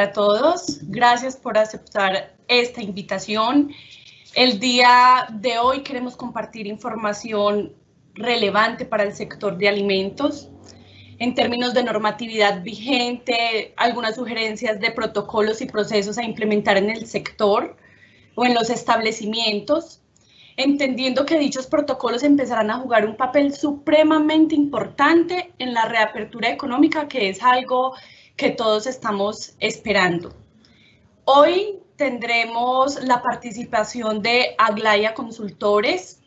para todos. Gracias por aceptar esta invitación. El día de hoy queremos compartir información relevante para el sector de alimentos. En términos de normatividad vigente, algunas sugerencias de protocolos y procesos a implementar en el sector o en los establecimientos, entendiendo que dichos protocolos empezarán a jugar un papel supremamente importante en la reapertura económica, que es algo que todos estamos esperando. Hoy tendremos la participación de Aglaya Consultores,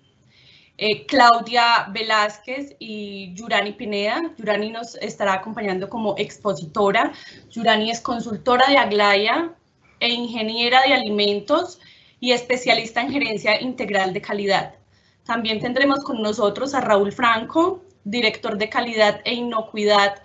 Claudia Velázquez y Yurani Pineda. Yurani nos estará acompañando como expositora. Yurani es consultora de Aglaya e ingeniera de alimentos y especialista en gerencia integral de calidad. También tendremos con nosotros a Raúl Franco, director de calidad e inocuidad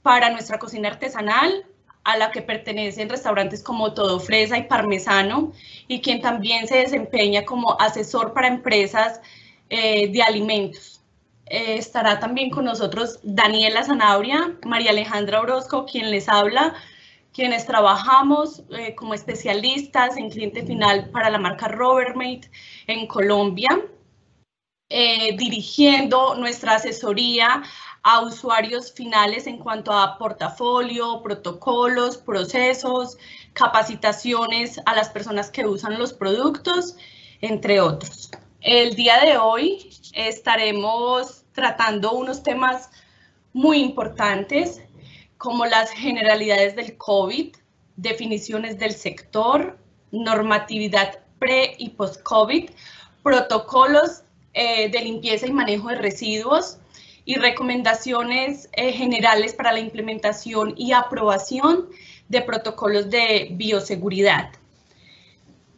para nuestra cocina artesanal, a la que pertenecen restaurantes como Todo Fresa y Parmesano, y quien también se desempeña como asesor para empresas de alimentos. Estará también con nosotros Daniela Zanabria, María Alejandra Orozco, quien les habla, quienes trabajamos como especialistas en cliente final para la marca Robert Made en Colombia, dirigiendo nuestra asesoría a usuarios finales en cuanto a portafolio, protocolos, procesos, capacitaciones a las personas que usan los productos, entre otros. El día de hoy estaremos tratando unos temas muy importantes, como las generalidades del COVID, definiciones del sector, normatividad pre- y post-COVID, protocolos de limpieza y manejo de residuos y recomendaciones generales para la implementación y aprobación de protocolos de bioseguridad.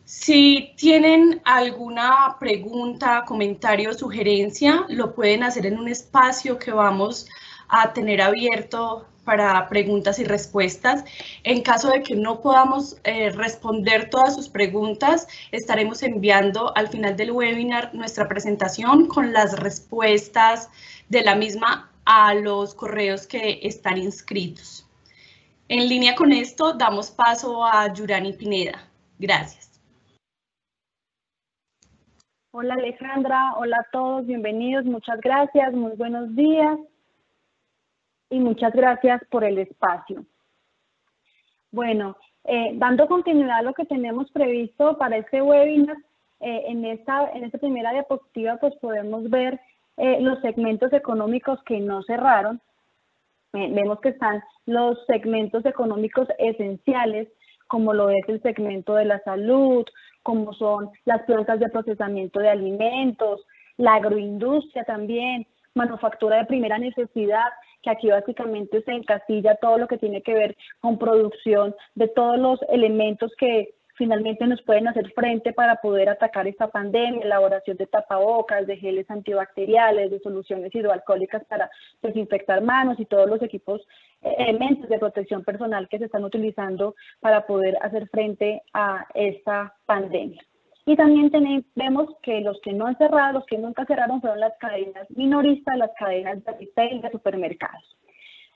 Si tienen alguna pregunta, comentario o sugerencia, lo pueden hacer en un espacio que vamos a tener abierto para preguntas y respuestas. En caso de que no podamos responder todas sus preguntas, estaremos enviando al final del webinar nuestra presentación con las respuestas de la misma a los correos que están inscritos. En línea con esto, damos paso a Yurani Pineda. Gracias. Hola Alejandra, hola a todos, bienvenidos, muchas gracias, muy buenos días y muchas gracias por el espacio. Bueno, dando continuidad a lo que tenemos previsto para este webinar, en esta primera diapositiva pues podemos ver los segmentos económicos que no cerraron. Vemos que están los segmentos económicos esenciales, como lo es el segmento de la salud, como son las plantas de procesamiento de alimentos, la agroindustria también, manufactura de primera necesidad, que aquí básicamente se encasilla todo lo que tiene que ver con producción de todos los elementos que finalmente nos pueden hacer frente para poder atacar esta pandemia, elaboración de tapabocas, de geles antibacteriales, de soluciones hidroalcohólicas para desinfectar manos y todos los elementos de protección personal que se están utilizando para poder hacer frente a esta pandemia. Y también vemos que los que no han cerrado, los que nunca cerraron fueron las cadenas minoristas, las cadenas de retail, de supermercados.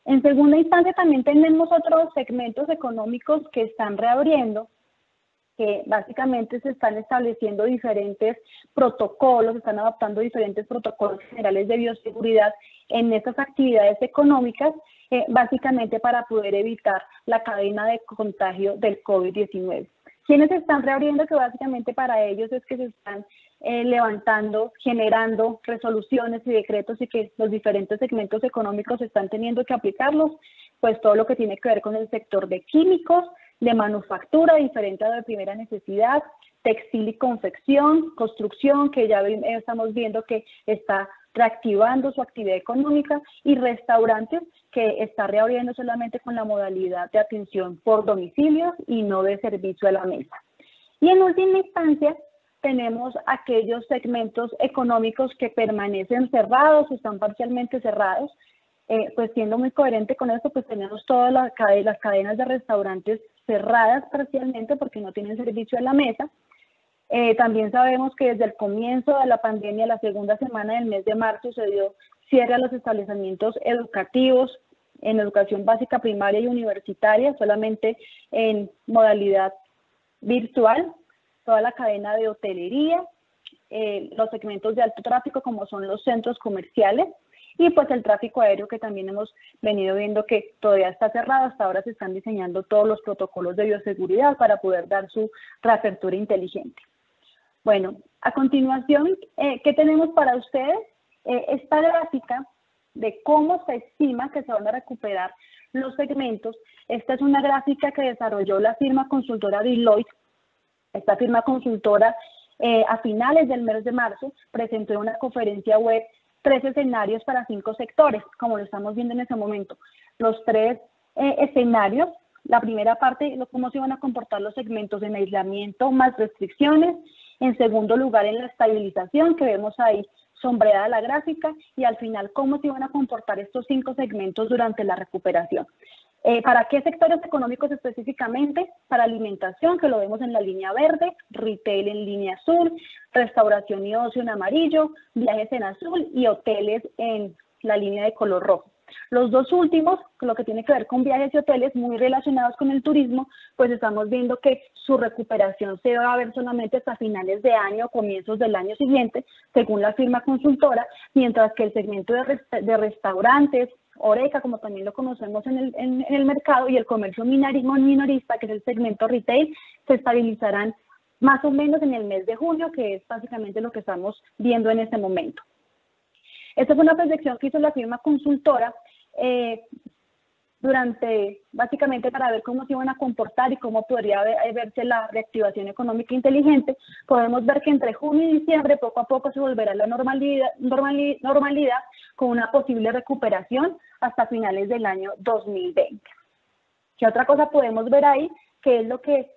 En segunda instancia también tenemos otros segmentos económicos que están reabriendo, que básicamente se están estableciendo diferentes protocolos, se están adoptando diferentes protocolos generales de bioseguridad en estas actividades económicas, básicamente para poder evitar la cadena de contagio del COVID-19. ¿Quiénes están reabriendo? Que básicamente para ellos es que se están levantando, generando resoluciones y decretos y que los diferentes segmentos económicos están teniendo que aplicarlos, pues todo lo que tiene que ver con el sector de químicos, de manufactura, diferente a lo de primera necesidad, textil y confección, construcción, que ya estamos viendo que está reactivando su actividad económica, y restaurantes, que está reabriendo solamente con la modalidad de atención por domicilio y no de servicio a la mesa. Y en última instancia, tenemos aquellos segmentos económicos que permanecen cerrados o están parcialmente cerrados. Pues siendo muy coherente con esto, pues tenemos todas las cadenas de restaurantes cerradas parcialmente porque no tienen servicio a la mesa. También sabemos que desde el comienzo de la pandemia, la segunda semana del mes de marzo, se dio cierre a los establecimientos educativos, en educación básica, primaria y universitaria, solamente en modalidad virtual, toda la cadena de hotelería, los segmentos de alto tráfico como son los centros comerciales y pues el tráfico aéreo, que también hemos venido viendo que todavía está cerrado. Hasta ahora se están diseñando todos los protocolos de bioseguridad para poder dar su reapertura inteligente. Bueno, a continuación, ¿qué tenemos para ustedes? Esta gráfica de cómo se estima que se van a recuperar los segmentos. Esta es una gráfica que desarrolló la firma consultora Deloitte. Esta firma consultora a finales del mes de marzo presentó en una conferencia web 3 escenarios para 5 sectores, como lo estamos viendo en ese momento. Los 3 escenarios, la primera parte, cómo se van a comportar los segmentos en aislamiento más restricciones. En segundo lugar, en la estabilización, que vemos ahí sombreada la gráfica, y al final, cómo se van a comportar estos 5 segmentos durante la recuperación. ¿Para qué sectores económicos específicamente? Para alimentación, que lo vemos en la línea verde, retail en línea azul, restauración y ocio en amarillo, viajes en azul y hoteles en la línea de color rojo. Los dos últimos, lo que tiene que ver con viajes y hoteles, muy relacionados con el turismo, pues estamos viendo que su recuperación se va a ver solamente hasta finales de año o comienzos del año siguiente, según la firma consultora, mientras que el segmento de restaurantes, Horeca, como también lo conocemos en el mercado, y el comercio minorista, que es el segmento retail, se estabilizarán más o menos en el mes de junio, que es básicamente lo que estamos viendo en este momento. Esta fue una proyección que hizo la firma consultora básicamente para ver cómo se iban a comportar y cómo podría verse la reactivación económica inteligente. Podemos ver que entre junio y diciembre poco a poco se volverá a la normalidad con una posible recuperación hasta finales del año 2020. ¿Qué otra cosa podemos ver ahí? Que es lo que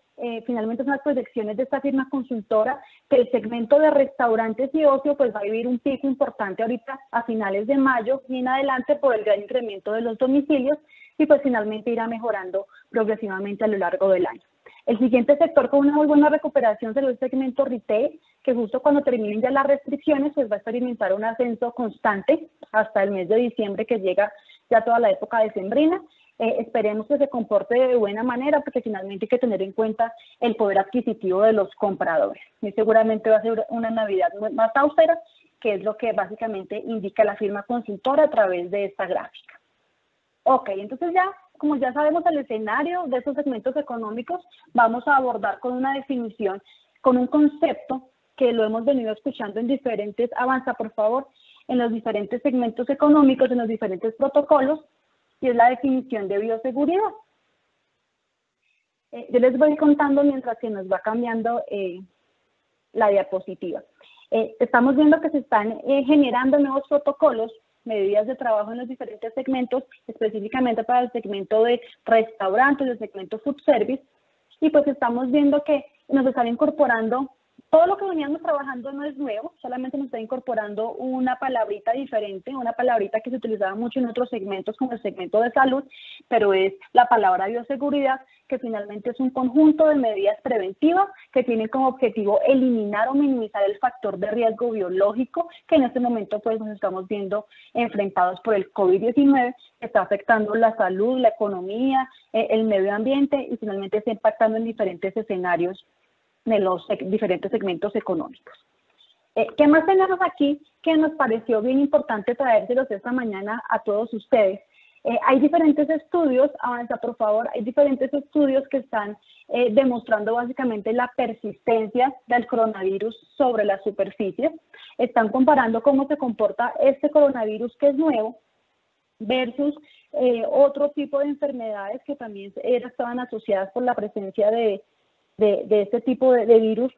finalmente son las proyecciones de esta firma consultora, que el segmento de restaurantes y ocio pues va a vivir un pico importante ahorita a finales de mayo y en adelante por el gran incremento de los domicilios, y pues finalmente irá mejorando progresivamente a lo largo del año. El siguiente sector con una muy buena recuperación será el segmento retail, que justo cuando terminen ya las restricciones pues va a experimentar un ascenso constante hasta el mes de diciembre, que llega ya toda la época decembrina. Esperemos que se comporte de buena manera, porque finalmente hay que tener en cuenta el poder adquisitivo de los compradores. Y seguramente va a ser una Navidad más austera, que es lo que básicamente indica la firma consultora a través de esta gráfica. Ok, entonces ya, como ya sabemos el escenario de estos segmentos económicos, vamos a abordar con una definición, con un concepto que lo hemos venido escuchando en diferentes, avanza por favor, en los diferentes segmentos económicos, en los diferentes protocolos, y es la definición de bioseguridad. Yo les voy contando mientras que nos va cambiando la diapositiva. Estamos viendo que se están generando nuevos protocolos, medidas de trabajo en los diferentes segmentos, específicamente para el segmento de restaurantes, el segmento food service, y pues estamos viendo que nos están incorporando. Todo lo que veníamos trabajando no es nuevo, solamente nos está incorporando una palabrita diferente, una palabrita que se utilizaba mucho en otros segmentos como el segmento de salud, pero es la palabra bioseguridad, que finalmente es un conjunto de medidas preventivas que tienen como objetivo eliminar o minimizar el factor de riesgo biológico que en este momento pues nos estamos viendo enfrentados por el COVID-19, que está afectando la salud, la economía, el medio ambiente y finalmente está impactando en diferentes escenarios de los diferentes segmentos económicos. ¿Qué más tenemos aquí que nos pareció bien importante traérselos esta mañana a todos ustedes? Hay diferentes estudios, avanza por favor, hay diferentes estudios que están demostrando básicamente la persistencia del coronavirus sobre las superficies. Están comparando cómo se comporta este coronavirus que es nuevo versus otro tipo de enfermedades que también estaban asociadas por la presencia de este tipo de virus,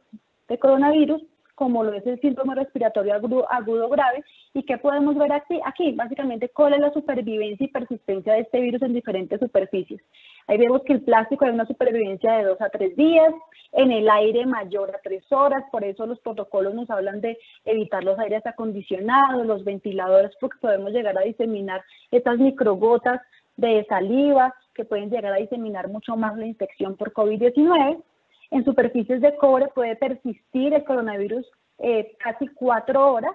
de coronavirus, como lo es el síndrome respiratorio agudo grave. ¿Y qué podemos ver aquí? Básicamente, cuál es la supervivencia y persistencia de este virus en diferentes superficies. Ahí vemos que el plástico hay una supervivencia de 2 a 3 días, en el aire mayor a 3 horas, por eso los protocolos nos hablan de evitar los aires acondicionados, los ventiladores, porque podemos llegar a diseminar estas microgotas de saliva que pueden llegar a diseminar mucho más la infección por COVID-19. En superficies de cobre puede persistir el coronavirus casi 4 horas,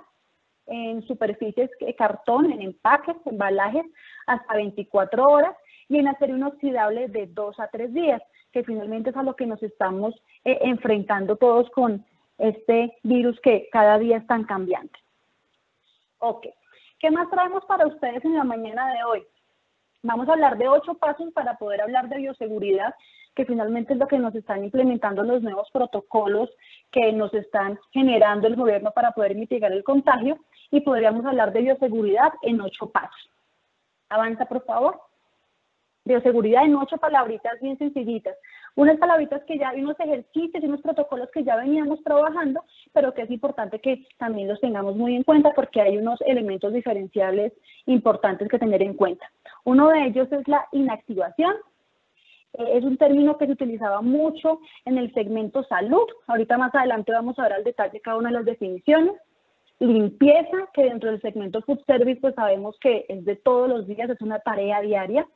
en superficies de cartón, en empaques, embalajes, hasta 24 horas, y en acero inoxidable de 2 a 3 días, que finalmente es a lo que nos estamos enfrentando todos con este virus que cada día es tan cambiante. Ok, ¿qué más traemos para ustedes en la mañana de hoy? Vamos a hablar de 8 pasos para poder hablar de bioseguridad, que finalmente es lo que nos están implementando los nuevos protocolos que nos están generando el gobierno para poder mitigar el contagio, y podríamos hablar de bioseguridad en 8 pasos. Avanza, por favor. Bioseguridad en 8 palabritas bien sencillitas. Unas palabritas que ya hay unos ejercicios y unos protocolos que ya veníamos trabajando, pero que es importante que también los tengamos muy en cuenta porque hay unos elementos diferenciables importantes que tener en cuenta. Uno de ellos es la inactivación. Es un término que se utilizaba mucho en el segmento salud. Ahorita más adelante vamos a ver al detalle cada una de las definiciones. Limpieza, que dentro del segmento food service pues sabemos que es de todos los días, es una tarea diaria.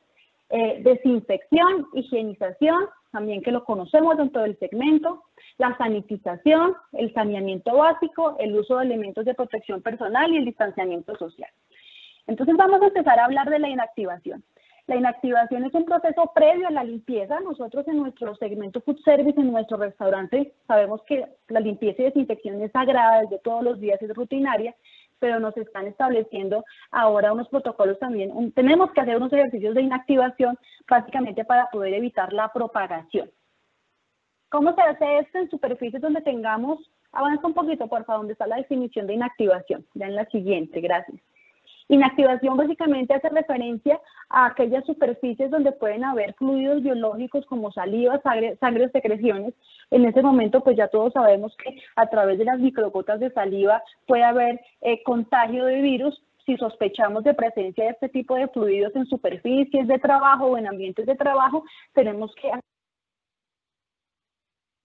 Desinfección, higienización, también que lo conocemos dentro del segmento. La sanitización, el saneamiento básico, el uso de elementos de protección personal y el distanciamiento social. Entonces vamos a empezar a hablar de la inactivación. La inactivación es un proceso previo a la limpieza. Nosotros en nuestro segmento food service, en nuestro restaurante, sabemos que la limpieza y desinfección es sagrada, desde todos los días, es rutinaria, pero nos están estableciendo ahora unos protocolos también. Tenemos que hacer unos ejercicios de inactivación, básicamente para poder evitar la propagación. ¿Cómo se hace esto en superficies donde tengamos? Avanza un poquito, por favor, donde está la definición de inactivación. Ya en la siguiente, gracias. Inactivación básicamente hace referencia a aquellas superficies donde pueden haber fluidos biológicos como saliva, sangre o secreciones. En ese momento pues ya todos sabemos que a través de las microgotas de saliva puede haber contagio de virus. Si sospechamos de presencia de este tipo de fluidos en superficies de trabajo o en ambientes de trabajo, tenemos que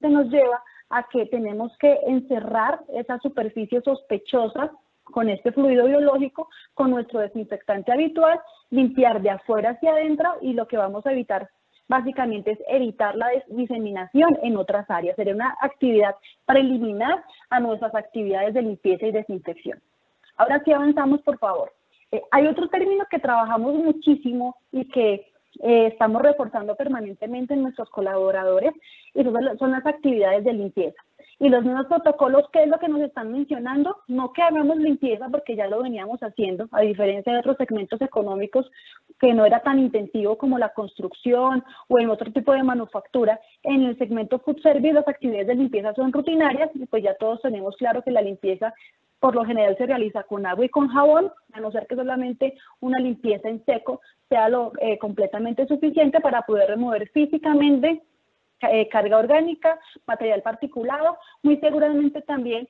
nos lleva a que tenemos que encerrar esas superficies sospechosas con este fluido biológico, con nuestro desinfectante habitual, limpiar de afuera hacia adentro, y lo que vamos a evitar básicamente es evitar la diseminación en otras áreas. Sería una actividad preliminar a nuestras actividades de limpieza y desinfección. Ahora sí avanzamos, por favor. Hay otro término que trabajamos muchísimo y que estamos reforzando permanentemente en nuestros colaboradores, y son las actividades de limpieza. Y los nuevos protocolos, ¿qué es lo que nos están mencionando? No que hagamos limpieza porque ya lo veníamos haciendo, a diferencia de otros segmentos económicos que no era tan intensivo como la construcción o en otro tipo de manufactura. En el segmento food service las actividades de limpieza son rutinarias, y pues ya todos tenemos claro que la limpieza por lo general se realiza con agua y con jabón, a no ser que solamente una limpieza en seco sea completamente suficiente para poder remover físicamente carga orgánica, material particulado. Muy seguramente también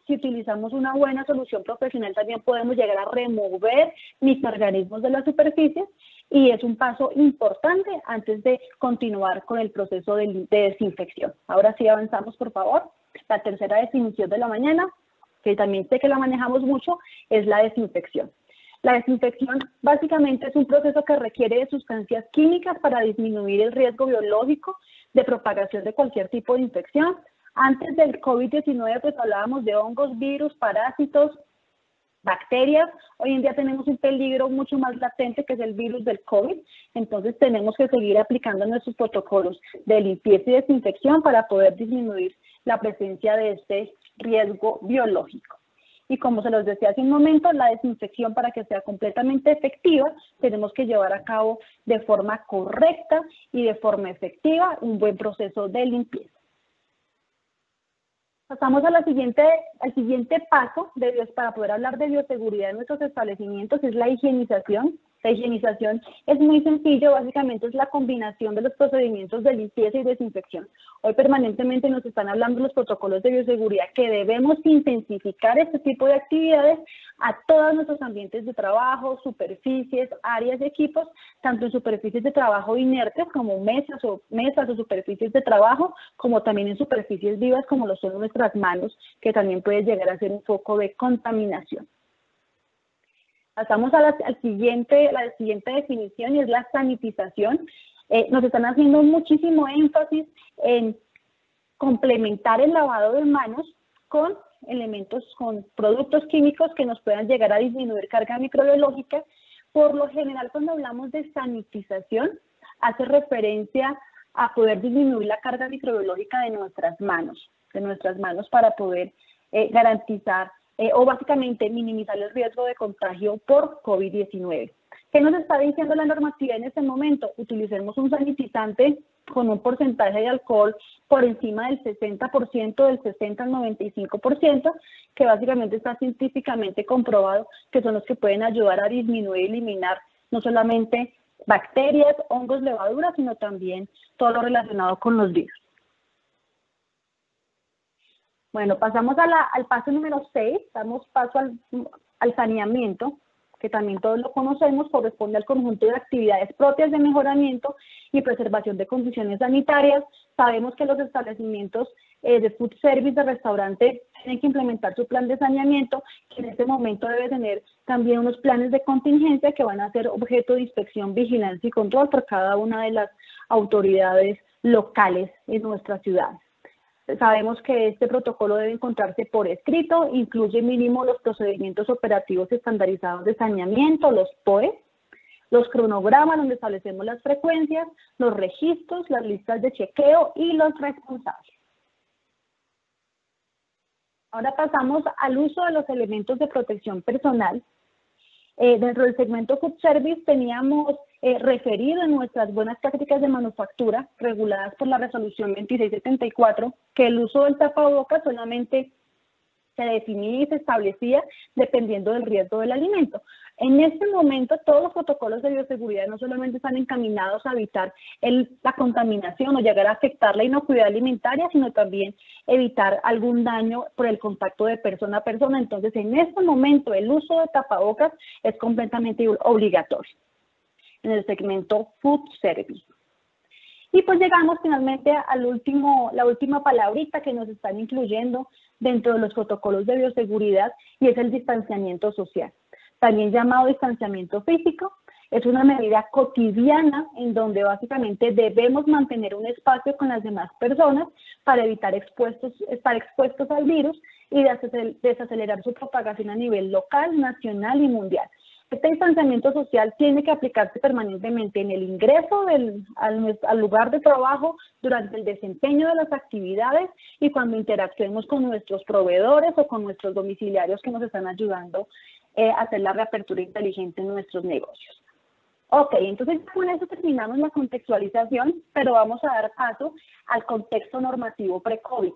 si utilizamos una buena solución profesional también podemos llegar a remover microorganismos de las superficies, y es un paso importante antes de continuar con el proceso de desinfección. Ahora sí avanzamos, por favor. La tercera definición de la mañana, que también sé que la manejamos mucho, es la desinfección. La desinfección básicamente es un proceso que requiere de sustancias químicas para disminuir el riesgo biológico de propagación de cualquier tipo de infección. Antes del COVID-19 pues hablábamos de hongos, virus, parásitos, bacterias. Hoy en día tenemos un peligro mucho más latente que es el virus del COVID, entonces tenemos que seguir aplicando nuestros protocolos de limpieza y desinfección para poder disminuir la presencia de este riesgo biológico. Y como se los decía hace un momento, la desinfección, para que sea completamente efectiva, tenemos que llevar a cabo de forma correcta y de forma efectiva un buen proceso de limpieza. Pasamos al siguiente paso para poder hablar de bioseguridad en nuestros establecimientos, es la higienización. La higienización es muy sencillo, básicamente es la combinación de los procedimientos de limpieza y desinfección. Hoy permanentemente nos están hablando los protocolos de bioseguridad que debemos intensificar este tipo de actividades a todos nuestros ambientes de trabajo, superficies, áreas y equipos, tanto en superficies de trabajo inertes como mesas o superficies de trabajo, como también en superficies vivas como lo son nuestras manos, que también puede llegar a ser un foco de contaminación. Pasamos a la siguiente definición, y es la sanitización. Nos están haciendo muchísimo énfasis en complementar el lavado de manos con elementos, con productos químicos que nos puedan llegar a disminuir carga microbiológica. Por lo general, cuando hablamos de sanitización, hace referencia a poder disminuir la carga microbiológica de nuestras manos para poder garantizar o básicamente minimizar el riesgo de contagio por COVID-19. ¿Qué nos está diciendo la normatividad en este momento? Utilicemos un sanitizante con un porcentaje de alcohol por encima del 60%, del 60 al 95%, que básicamente está científicamente comprobado que son los que pueden ayudar a disminuir y eliminar no solamente bacterias, hongos, levaduras, sino también todo lo relacionado con los virus. Bueno, pasamos al paso número 6, damos paso al saneamiento, que también todos lo conocemos, corresponde al conjunto de actividades propias de mejoramiento y preservación de condiciones sanitarias. Sabemos que los establecimientos de food service, de restaurante, tienen que implementar su plan de saneamiento, que en este momento debe tener también unos planes de contingencia que van a ser objeto de inspección, vigilancia y control por cada una de las autoridades locales en nuestra ciudad. Sabemos que este protocolo debe encontrarse por escrito, incluye mínimo los procedimientos operativos estandarizados de saneamiento, los POE, los cronogramas donde establecemos las frecuencias, los registros, las listas de chequeo y los responsables. Ahora pasamos al uso de los elementos de protección personal. Dentro del segmento Food Service teníamos referido en nuestras buenas prácticas de manufactura reguladas por la resolución 2674 que el uso del tapabocas solamente se definía y se establecía dependiendo del riesgo del alimento. En este momento todos los protocolos de bioseguridad no solamente están encaminados a evitar la contaminación o llegar a afectar la inocuidad alimentaria, sino también evitar algún daño por el contacto de persona a persona. Entonces, en este momento el uso de tapabocas es completamente obligatorio en el segmento Food Service. Y pues llegamos finalmente la última palabrita que nos están incluyendo dentro de los protocolos de bioseguridad, y es el distanciamiento social, también llamado distanciamiento físico. Es una medida cotidiana en donde básicamente debemos mantener un espacio con las demás personas para evitar estar expuestos al virus y desacelerar su propagación a nivel local, nacional y mundial. Este distanciamiento social tiene que aplicarse permanentemente en el ingreso al lugar de trabajo, durante el desempeño de las actividades y cuando interactuemos con nuestros proveedores o con nuestros domiciliarios que nos están ayudando a hacer la reapertura inteligente en nuestros negocios. Ok, entonces con eso terminamos la contextualización, pero vamos a dar paso al contexto normativo pre-COVID.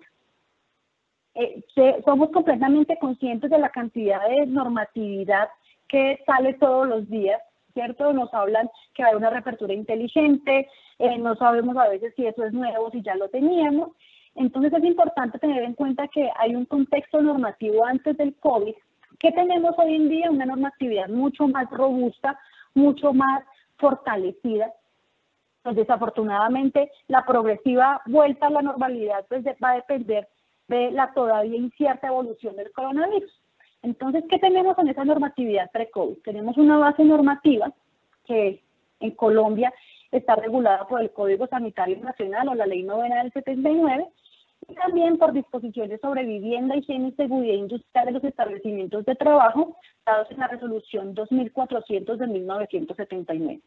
Somos completamente conscientes de la cantidad de normatividad que sale todos los días, ¿cierto? Nos hablan que hay una reapertura inteligente, no sabemos a veces si eso es nuevo, si ya lo teníamos. Entonces es importante tener en cuenta que hay un contexto normativo antes del COVID, que tenemos hoy en día una normatividad mucho más robusta, mucho más fortalecida. Pues desafortunadamente la progresiva vuelta a la normalidad pues va a depender de la todavía incierta evolución del coronavirus. Entonces, ¿qué tenemos en esa normatividad pre-COVID? Tenemos una base normativa que en Colombia está regulada por el Código Sanitario Nacional o la Ley 9 del 79, y también por disposiciones sobre vivienda, higiene y seguridad industrial de los establecimientos de trabajo, dados en la resolución 2400 de 1979.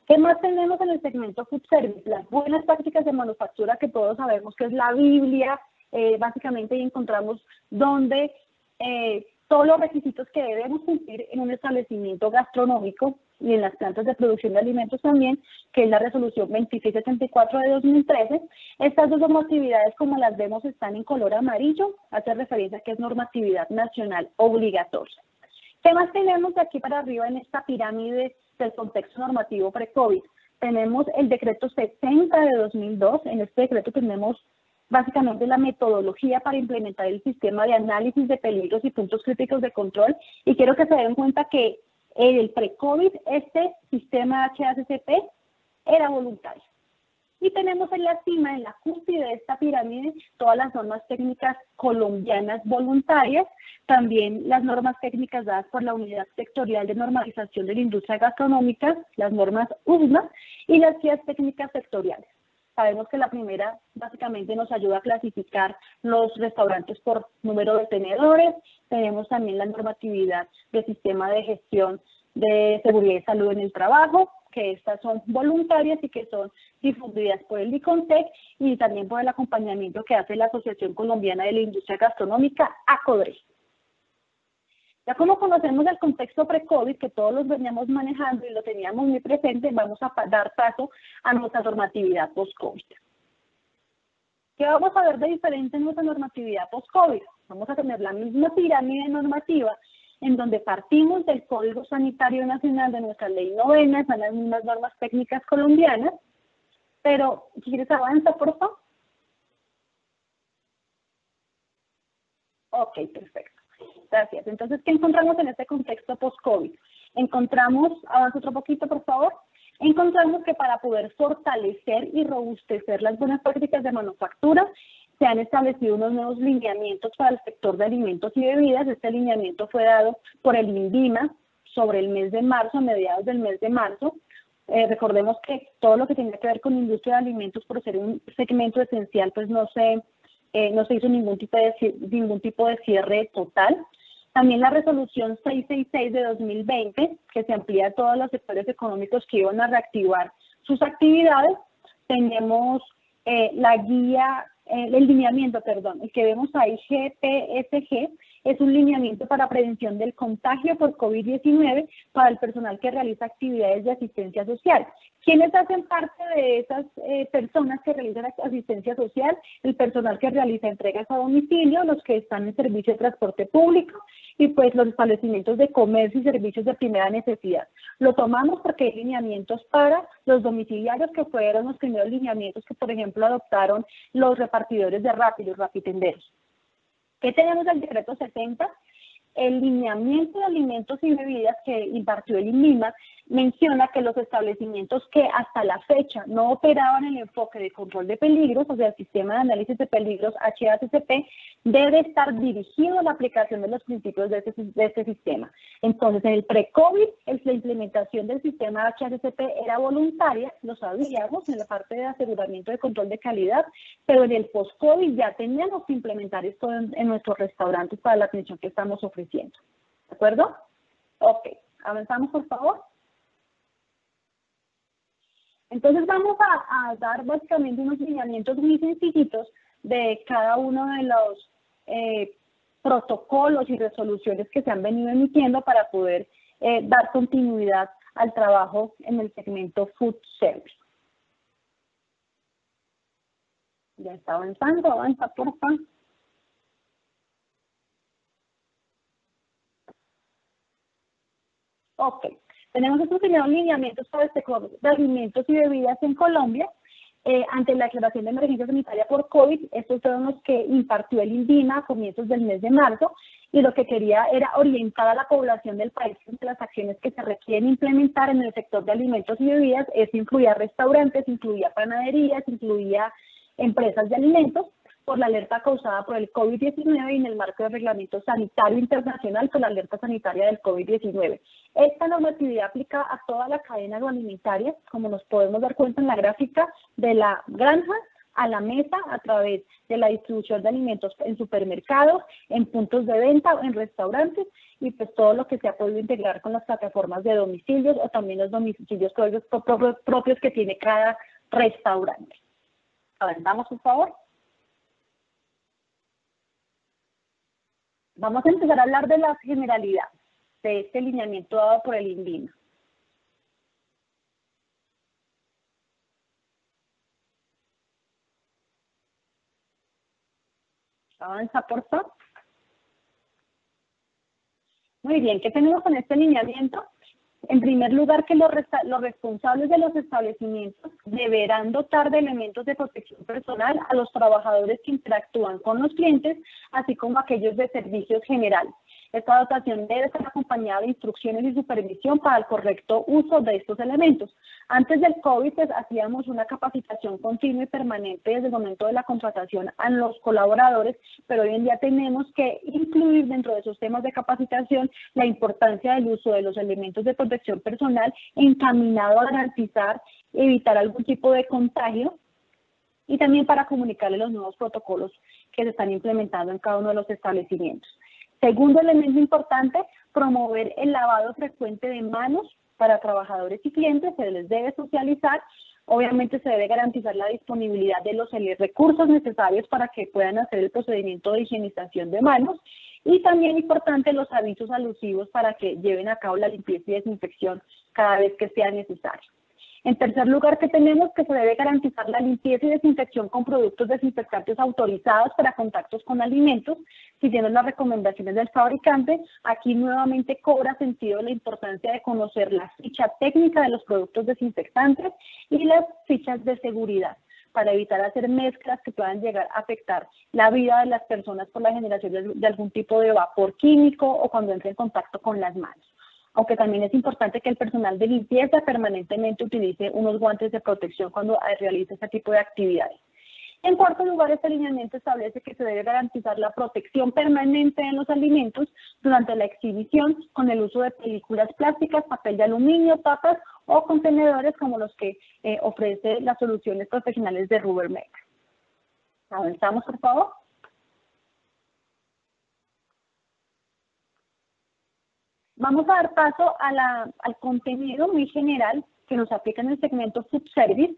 ¿Qué más tenemos en el segmento Food Service? Las buenas prácticas de manufactura, que todos sabemos que es la Biblia, básicamente ahí encontramos donde todos los requisitos que debemos cumplir en un establecimiento gastronómico y en las plantas de producción de alimentos también, que es la resolución 2674 de 2013. Estas dos normatividades, como las vemos, están en color amarillo, hace referencia a que es normatividad nacional obligatoria. ¿Qué más tenemos de aquí para arriba en esta pirámide del contexto normativo pre-COVID? Tenemos el decreto 60 de 2002, en este decreto tenemos básicamente la metodología para implementar el sistema de análisis de peligros y puntos críticos de control, y quiero que se den cuenta que en el pre-COVID este sistema HACCP era voluntario. Y tenemos en la cima, en la cúspide de esta pirámide, todas las normas técnicas colombianas voluntarias, también las normas técnicas dadas por la Unidad Sectorial de Normalización de la Industria Gastronómica, las normas USMA, y las guías técnicas sectoriales. Sabemos que la primera básicamente nos ayuda a clasificar los restaurantes por número de tenedores. Tenemos también la normatividad del sistema de gestión de seguridad y salud en el trabajo, que estas son voluntarias y que son difundidas por el ICONTEC y también por el acompañamiento que hace la Asociación Colombiana de la Industria Gastronómica, ACODRE. Ya como conocemos el contexto pre-COVID, que todos los veníamos manejando y lo teníamos muy presente, vamos a dar paso a nuestra normatividad post-COVID. ¿Qué vamos a ver de diferente en nuestra normatividad post-COVID? Vamos a tener la misma pirámide normativa en donde partimos del Código Sanitario Nacional de nuestra Ley 9, son las mismas normas técnicas colombianas, pero ¿quieres avanzar, por favor? Ok, perfecto. Gracias. Entonces, ¿qué encontramos en este contexto post-COVID? Encontramos, avanza otro poquito, por favor. Encontramos que para poder fortalecer y robustecer las buenas prácticas de manufactura, se han establecido unos nuevos lineamientos para el sector de alimentos y bebidas. Este lineamiento fue dado por el INVIMA sobre el mes de marzo, a mediados del mes de marzo. Recordemos que todo lo que tiene que ver con la industria de alimentos, por ser un segmento esencial, pues no se hizo ningún tipo de cierre total. También la resolución 666 de 2020, que se amplía a todos los sectores económicos que iban a reactivar sus actividades. Tenemos la guía, el lineamiento, perdón, el que vemos ahí, GPSG, es un lineamiento para prevención del contagio por COVID-19 para el personal que realiza actividades de asistencia social. ¿Quiénes hacen parte de esas personas que realizan asistencia social? El personal que realiza entregas a domicilio, los que están en servicio de transporte público y pues los establecimientos de comercio y servicios de primera necesidad. Lo tomamos porque hay lineamientos para los domiciliarios, que fueron los primeros lineamientos que, por ejemplo, adoptaron los repartidores de Rappi, los rapitenderos. ¿Qué tenemos del decreto 70? El lineamiento de alimentos y bebidas que impartió el INVIMA menciona que los establecimientos que hasta la fecha no operaban el enfoque de control de peligros, o sea, el sistema de análisis de peligros HACCP, debe estar dirigido a la aplicación de los principios de este sistema. Entonces, en el pre-COVID, la implementación del sistema HACCP era voluntaria, lo sabíamos en la parte de aseguramiento de control de calidad, pero en el post-COVID ya teníamos que implementar esto en nuestros restaurantes para la atención que estamos ofreciendo. ¿De acuerdo? Ok, avanzamos, por favor. Entonces vamos a dar básicamente unos lineamientos muy sencillitos de cada uno de los protocolos y resoluciones que se han venido emitiendo para poder dar continuidad al trabajo en el segmento Food Service. Ya está avanzando, avanza, por favor. Ok. Tenemos estos primeros lineamientos para el sector de alimentos y bebidas en Colombia. Ante la declaración de emergencia sanitaria por COVID, estos fueron los que impartió el INVIMA a comienzos del mes de marzo, y lo que quería era orientar a la población del país entre las acciones que se requieren implementar en el sector de alimentos y bebidas. Eso incluía restaurantes, incluía panaderías, incluía empresas de alimentos, por la alerta causada por el COVID-19 y en el marco del Reglamento Sanitario Internacional por la alerta sanitaria del COVID-19. Esta normatividad aplica a toda la cadena agroalimentaria, como nos podemos dar cuenta en la gráfica, de la granja a la mesa a través de la distribución de alimentos en supermercados, en puntos de venta o en restaurantes, y pues todo lo que se ha podido integrar con las plataformas de domicilios o también los domicilios propios que tiene cada restaurante. Avanzamos, por favor. Vamos a empezar a hablar de las generalidades de este lineamiento dado por el INVIMA. Avanza, por favor. Muy bien, ¿qué tenemos con este lineamiento? En primer lugar, que los responsables de los establecimientos deberán dotar de elementos de protección personal a los trabajadores que interactúan con los clientes, así como aquellos de servicios generales. Esta dotación debe estar acompañada de instrucciones y supervisión para el correcto uso de estos elementos. Antes del COVID, pues, hacíamos una capacitación continua y permanente desde el momento de la contratación a los colaboradores, pero hoy en día tenemos que incluir dentro de esos temas de capacitación la importancia del uso de los elementos de protección personal encaminado a garantizar, evitar algún tipo de contagio y también para comunicarle los nuevos protocolos que se están implementando en cada uno de los establecimientos. Segundo elemento importante, promover el lavado frecuente de manos para trabajadores y clientes, se les debe socializar. Obviamente se debe garantizar la disponibilidad de los recursos necesarios para que puedan hacer el procedimiento de higienización de manos y también importante los avisos alusivos para que lleven a cabo la limpieza y desinfección cada vez que sea necesario. En tercer lugar, que tenemos que se debe garantizar la limpieza y desinfección con productos desinfectantes autorizados para contactos con alimentos, siguiendo las recomendaciones del fabricante. Aquí nuevamente cobra sentido la importancia de conocer la ficha técnica de los productos desinfectantes y las fichas de seguridad, para evitar hacer mezclas que puedan llegar a afectar la vida de las personas por la generación de algún tipo de vapor químico o cuando entre en contacto con las manos. Aunque también es importante que el personal de limpieza permanentemente utilice unos guantes de protección cuando realice este tipo de actividades. En cuarto lugar, este lineamiento establece que se debe garantizar la protección permanente de los alimentos durante la exhibición con el uso de películas plásticas, papel de aluminio, tapas o contenedores como los que ofrece las soluciones profesionales de Rubbermaid. Avanzamos, por favor. Vamos a dar paso al contenido muy general que nos aplica en el segmento Food Service,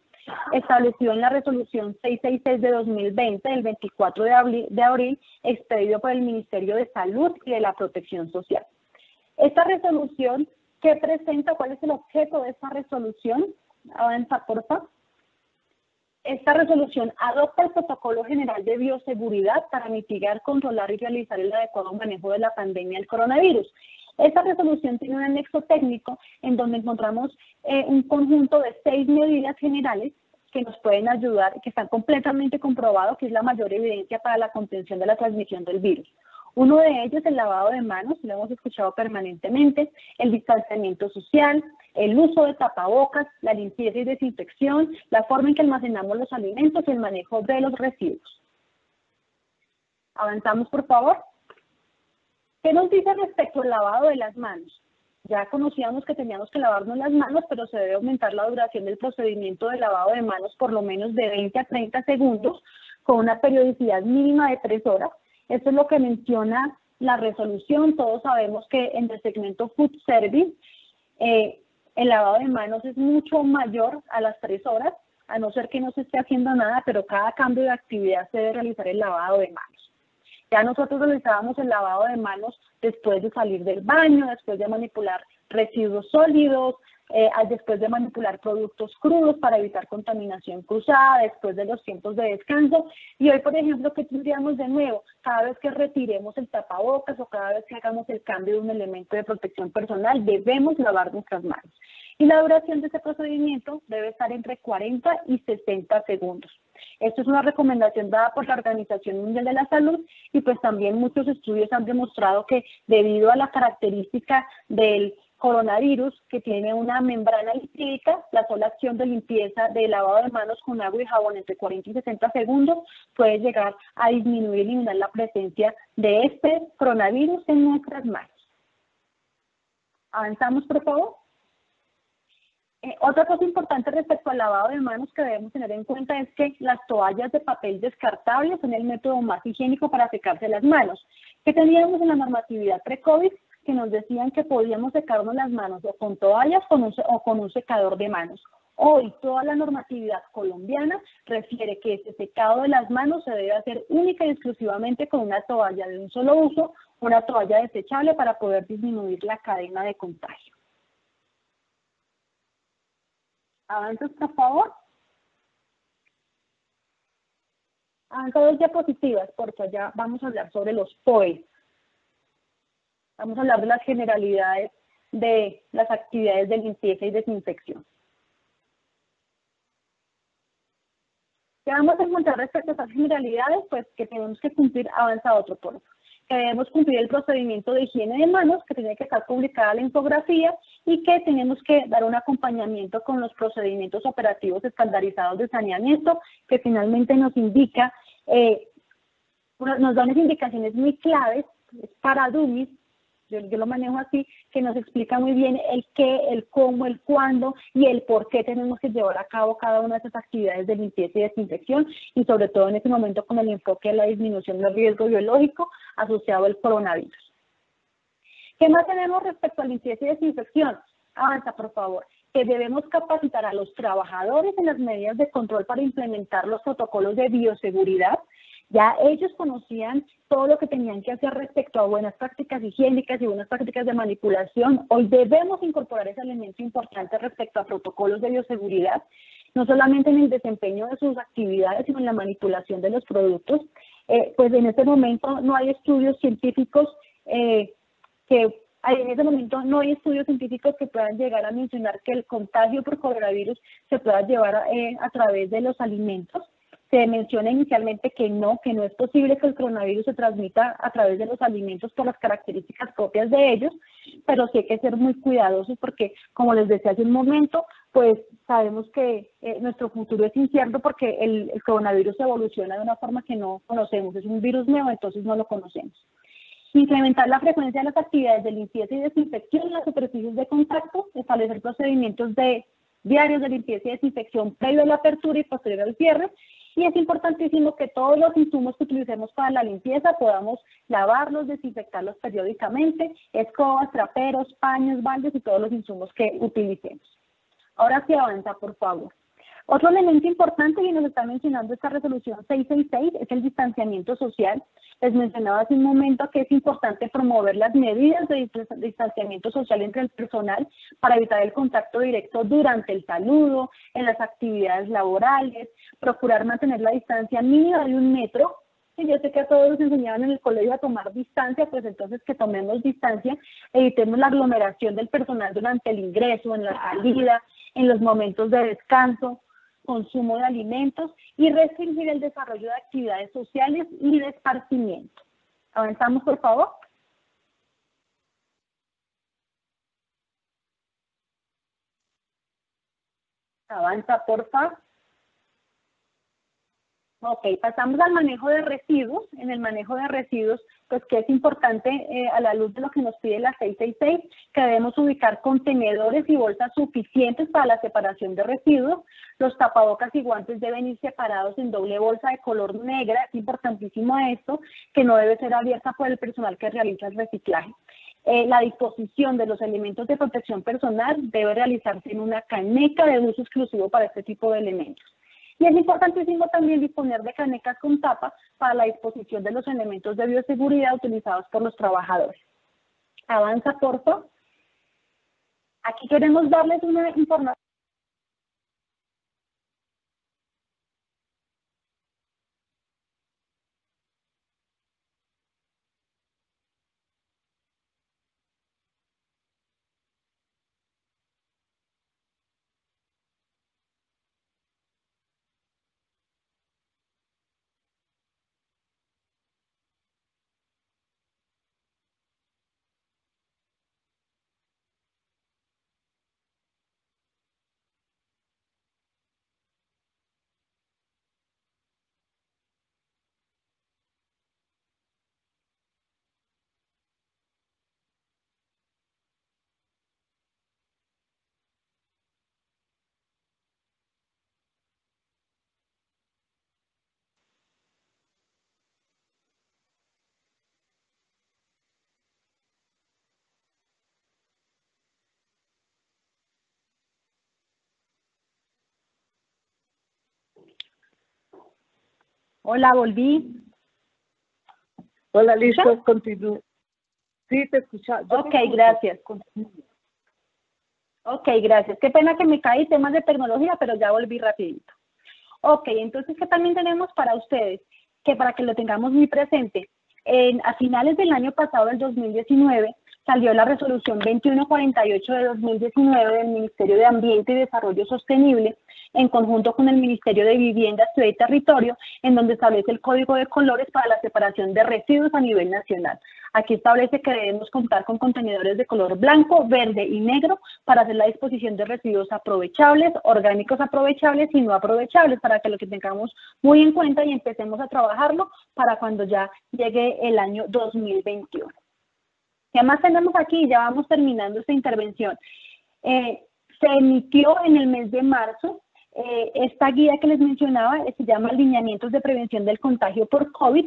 establecido en la resolución 666 de 2020, del 24 de abril, expedido por el Ministerio de Salud y de la Protección Social. Esta resolución, ¿qué presenta? ¿Cuál es el objeto de esta resolución? Avanza, por favor. Esta resolución adopta el Protocolo General de Bioseguridad para mitigar, controlar y realizar el adecuado manejo de la pandemia del coronavirus. Esta resolución tiene un anexo técnico en donde encontramos un conjunto de 6 medidas generales que nos pueden ayudar, que están completamente comprobados que es la mayor evidencia para la contención de la transmisión del virus. Uno de ellos es el lavado de manos, lo hemos escuchado permanentemente, el distanciamiento social, el uso de tapabocas, la limpieza y desinfección, la forma en que almacenamos los alimentos y el manejo de los residuos. Avanzamos, por favor. ¿Qué nos dice respecto al lavado de las manos? Ya conocíamos que teníamos que lavarnos las manos, pero se debe aumentar la duración del procedimiento de lavado de manos por lo menos de 20 a 30 segundos, con una periodicidad mínima de 3 horas. Esto es lo que menciona la resolución. Todos sabemos que en el segmento Food Service, el lavado de manos es mucho mayor a las 3 horas, a no ser que no se esté haciendo nada, pero cada cambio de actividad se debe realizar el lavado de manos. Ya nosotros realizábamos el lavado de manos después de salir del baño, después de manipular residuos sólidos, después de manipular productos crudos para evitar contaminación cruzada, después de los tiempos de descanso. Y hoy, por ejemplo, ¿qué tendríamos de nuevo? Cada vez que retiremos el tapabocas o cada vez que hagamos el cambio de un elemento de protección personal, debemos lavar nuestras manos. Y la duración de este procedimiento debe estar entre 40 y 60 segundos. Esto es una recomendación dada por la Organización Mundial de la Salud y pues también muchos estudios han demostrado que debido a la característica del coronavirus, que tiene una membrana lipídica, la sola acción de limpieza de lavado de manos con agua y jabón entre 40 y 60 segundos puede llegar a disminuir y eliminar la presencia de este coronavirus en nuestras manos. Avanzamos, por favor. Otra cosa importante respecto al lavado de manos que debemos tener en cuenta es que las toallas de papel descartables son el método más higiénico para secarse las manos. ¿Qué teníamos en la normatividad pre-COVID? Que nos decían que podíamos secarnos las manos o con toallas o con un secador de manos. Hoy toda la normatividad colombiana refiere que ese secado de las manos se debe hacer única y exclusivamente con una toalla de un solo uso, una toalla desechable para poder disminuir la cadena de contagio. Avanza, por favor. Avanza 2 diapositivas, porque ya vamos a hablar sobre los POE. Vamos a hablar de las generalidades de las actividades de limpieza y desinfección. ¿Qué vamos a encontrar respecto a estas generalidades? Pues que tenemos que cumplir, avanza otro por que debemos cumplir el procedimiento de higiene de manos, que tiene que estar publicada la infografía y que tenemos que dar un acompañamiento con los procedimientos operativos estandarizados de saneamiento, que finalmente nos indica, nos da unas indicaciones muy claves para dummies yo lo manejo así, que nos explica muy bien el qué, el cómo, el cuándo y el por qué tenemos que llevar a cabo cada una de esas actividades de limpieza y desinfección, y sobre todo en este momento con el enfoque de la disminución del riesgo biológico asociado al coronavirus. ¿Qué más tenemos respecto a limpieza y desinfección? Avanza, por favor. Que debemos capacitar a los trabajadores en las medidas de control para implementar los protocolos de bioseguridad. Ya ellos conocían todo lo que tenían que hacer respecto a buenas prácticas higiénicas y buenas prácticas de manipulación. Hoy debemos incorporar ese elemento importante respecto a protocolos de bioseguridad, no solamente en el desempeño de sus actividades, sino en la manipulación de los productos. Pues en este momento no hay estudios científicos en ese momento no hay estudios científicos que puedan llegar a mencionar que el contagio por coronavirus se pueda llevar a través de los alimentos. Se menciona inicialmente que no es posible que el coronavirus se transmita a través de los alimentos por las características propias de ellos, pero sí hay que ser muy cuidadosos porque, como les decía hace un momento, pues sabemos que nuestro futuro es incierto porque el coronavirus evoluciona de una forma que no conocemos. Es un virus nuevo, entonces no lo conocemos. Incrementar la frecuencia de las actividades de limpieza y desinfección en las superficies de contacto, establecer procedimientos diarios de limpieza y desinfección previo a la apertura y posterior al cierre, y es importantísimo que todos los insumos que utilicemos para la limpieza podamos lavarlos, desinfectarlos periódicamente, escobas, traperos, paños, baldes y todos los insumos que utilicemos. Ahora sí, avanza, por favor. Otro elemento importante que nos está mencionando esta resolución 666 es el distanciamiento social. Les mencionaba hace un momento que es importante promover las medidas de distanciamiento social entre el personal para evitar el contacto directo durante el saludo, en las actividades laborales, procurar mantener la distancia mínima de 1 metro. Y yo sé que a todos nos enseñaban en el colegio a tomar distancia, pues entonces que tomemos distancia, evitemos la aglomeración del personal durante el ingreso, en la salida, en los momentos de descanso, consumo de alimentos y restringir el desarrollo de actividades sociales y de esparcimiento. Avanzamos, por favor. Avanza, por favor. Ok, pasamos al manejo de residuos. En el manejo de residuos, pues que es importante a la luz de lo que nos pide la 666, que debemos ubicar contenedores y bolsas suficientes para la separación de residuos. Los tapabocas y guantes deben ir separados en doble bolsa de color negra. Es importantísimo esto, que no debe ser abierta por el personal que realiza el reciclaje. La disposición de los elementos de protección personal debe realizarse en una caneca de uso exclusivo para este tipo de elementos. Y es importantísimo también disponer de canecas con tapa para la disposición de los elementos de bioseguridad utilizados por los trabajadores. Avanza, por favor. Aquí queremos darles una información. Hola, volví. Hola, listo, continúo. Sí, te escucho. Ok, gracias. Ok, gracias. Qué pena que me caí temas de tecnología, pero ya volví rapidito. Ok, entonces, ¿qué también tenemos para ustedes? Que para que lo tengamos muy presente, a finales del año pasado, del 2019, salió la resolución 2148 de 2019 del Ministerio de Ambiente y Desarrollo Sostenible, en conjunto con el Ministerio de Vivienda, Ciudad y Territorio, en donde establece el código de colores para la separación de residuos a nivel nacional. Aquí establece que debemos contar con contenedores de color blanco, verde y negro para hacer la disposición de residuos aprovechables, orgánicos aprovechables y no aprovechables, para que lo que tengamos muy en cuenta y empecemos a trabajarlo para cuando ya llegue el año 2021. ¿Qué más tenemos aquí? Ya vamos terminando esta intervención. Se emitió en el mes de marzo esta guía que les mencionaba, se llama Lineamientos de Prevención del Contagio por COVID,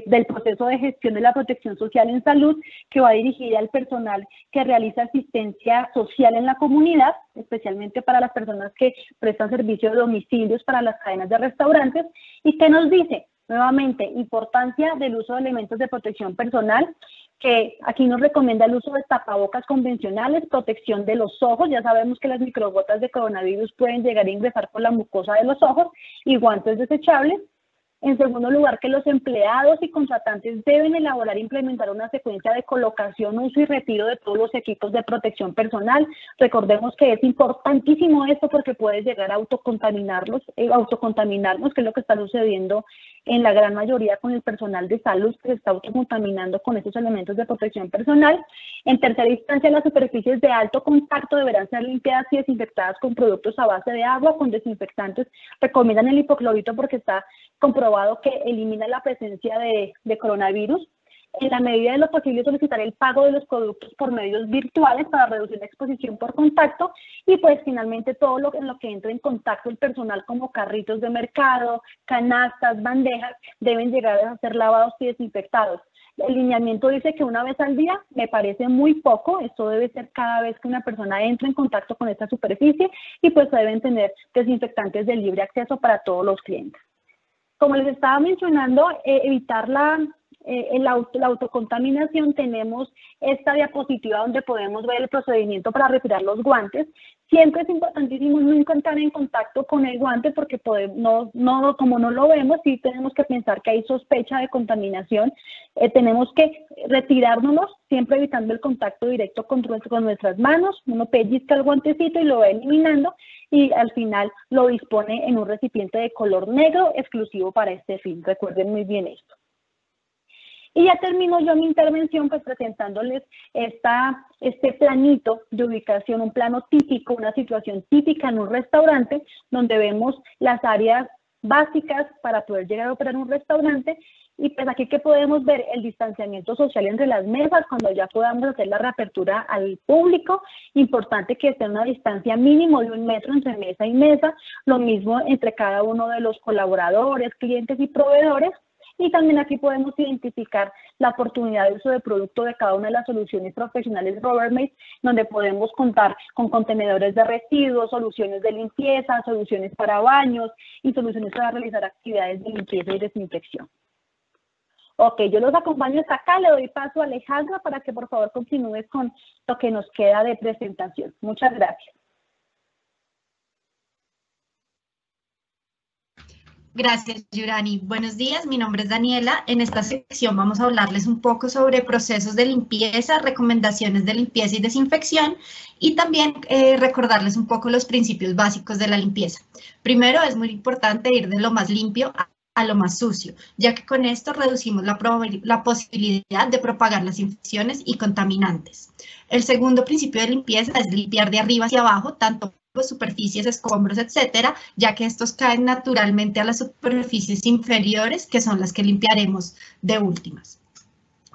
del proceso de gestión de la protección social en salud, que va dirigida al personal que realiza asistencia social en la comunidad, especialmente para las personas que prestan servicio de domicilios para las cadenas de restaurantes, y que nos dice, nuevamente, importancia del uso de elementos de protección personal, que aquí nos recomienda el uso de tapabocas convencionales, protección de los ojos, ya sabemos que las microgotas de coronavirus pueden llegar a ingresar por la mucosa de los ojos, y guantes desechables. En segundo lugar, que los empleados y contratantes deben elaborar e implementar una secuencia de colocación, uso y retiro de todos los equipos de protección personal. Recordemos que es importantísimo esto porque puede llegar a autocontaminarnos, que es lo que está sucediendo en la gran mayoría con el personal de salud, que se está autocontaminando con estos elementos de protección personal. En tercera instancia, las superficies de alto contacto deberán ser limpiadas y desinfectadas con productos a base de agua, con desinfectantes. Recomiendan el hipoclorito porque está comprobado que elimina la presencia de coronavirus. En la medida de lo posible, solicitar el pago de los productos por medios virtuales para reducir la exposición por contacto, y pues finalmente todo en lo que entre en contacto el personal, como carritos de mercado, canastas, bandejas, deben llegar a ser lavados y desinfectados. El lineamiento dice que una vez al día, me parece muy poco, esto debe ser cada vez que una persona entre en contacto con esta superficie, y pues deben tener desinfectantes de libre acceso para todos los clientes. Como les estaba mencionando, evitar la autocontaminación, tenemos esta diapositiva donde podemos ver el procedimiento para retirar los guantes. Siempre es importantísimo nunca entrar en contacto con el guante porque como no lo vemos, sí tenemos que pensar que hay sospecha de contaminación. Tenemos que retirárnoslos, siempre evitando el contacto directo con nuestras manos. Uno pellizca el guantecito y lo va eliminando, y al final lo dispone en un recipiente de color negro exclusivo para este fin. Recuerden muy bien esto. Y ya termino yo mi intervención pues presentándoles este planito de ubicación, un plano típico, una situación típica en un restaurante, donde vemos las áreas básicas para poder llegar a operar un restaurante. Y pues aquí que podemos ver el distanciamiento social entre las mesas cuando ya podamos hacer la reapertura al público. Importante que esté una distancia mínimo de 1 metro entre mesa y mesa, lo mismo entre cada uno de los colaboradores, clientes y proveedores. Y también aquí podemos identificar la oportunidad de uso de producto de cada una de las soluciones profesionales Rubbermaid, donde podemos contar con contenedores de residuos, soluciones de limpieza, soluciones para baños y soluciones para realizar actividades de limpieza y desinfección. Ok, yo los acompaño hasta acá, le doy paso a Alejandra para que por favor continúes con lo que nos queda de presentación. Muchas gracias. Gracias, Yurani. Buenos días, mi nombre es Daniela. En esta sección vamos a hablarles un poco sobre procesos de limpieza, recomendaciones de limpieza y desinfección, y también recordarles un poco los principios básicos de la limpieza. Primero, es muy importante ir de lo más limpio a lo más sucio, ya que con esto reducimos la posibilidad de propagar las infecciones y contaminantes. El segundo principio de limpieza es limpiar de arriba hacia abajo, tanto superficies, escombros, etcétera, ya que estos caen naturalmente a las superficies inferiores, que son las que limpiaremos de últimas.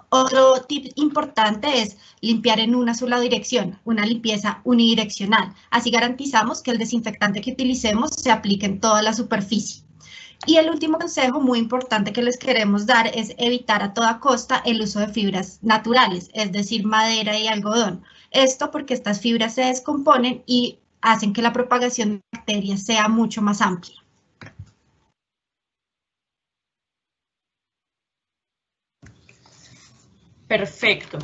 Otro tip importante es limpiar en una sola dirección, una limpieza unidireccional. Así garantizamos que el desinfectante que utilicemos se aplique en toda la superficie. Y el último consejo muy importante que les queremos dar es evitar a toda costa el uso de fibras naturales, es decir, madera y algodón. Esto porque estas fibras se descomponen y hacen que la propagación de bacterias sea mucho más amplia. Perfecto.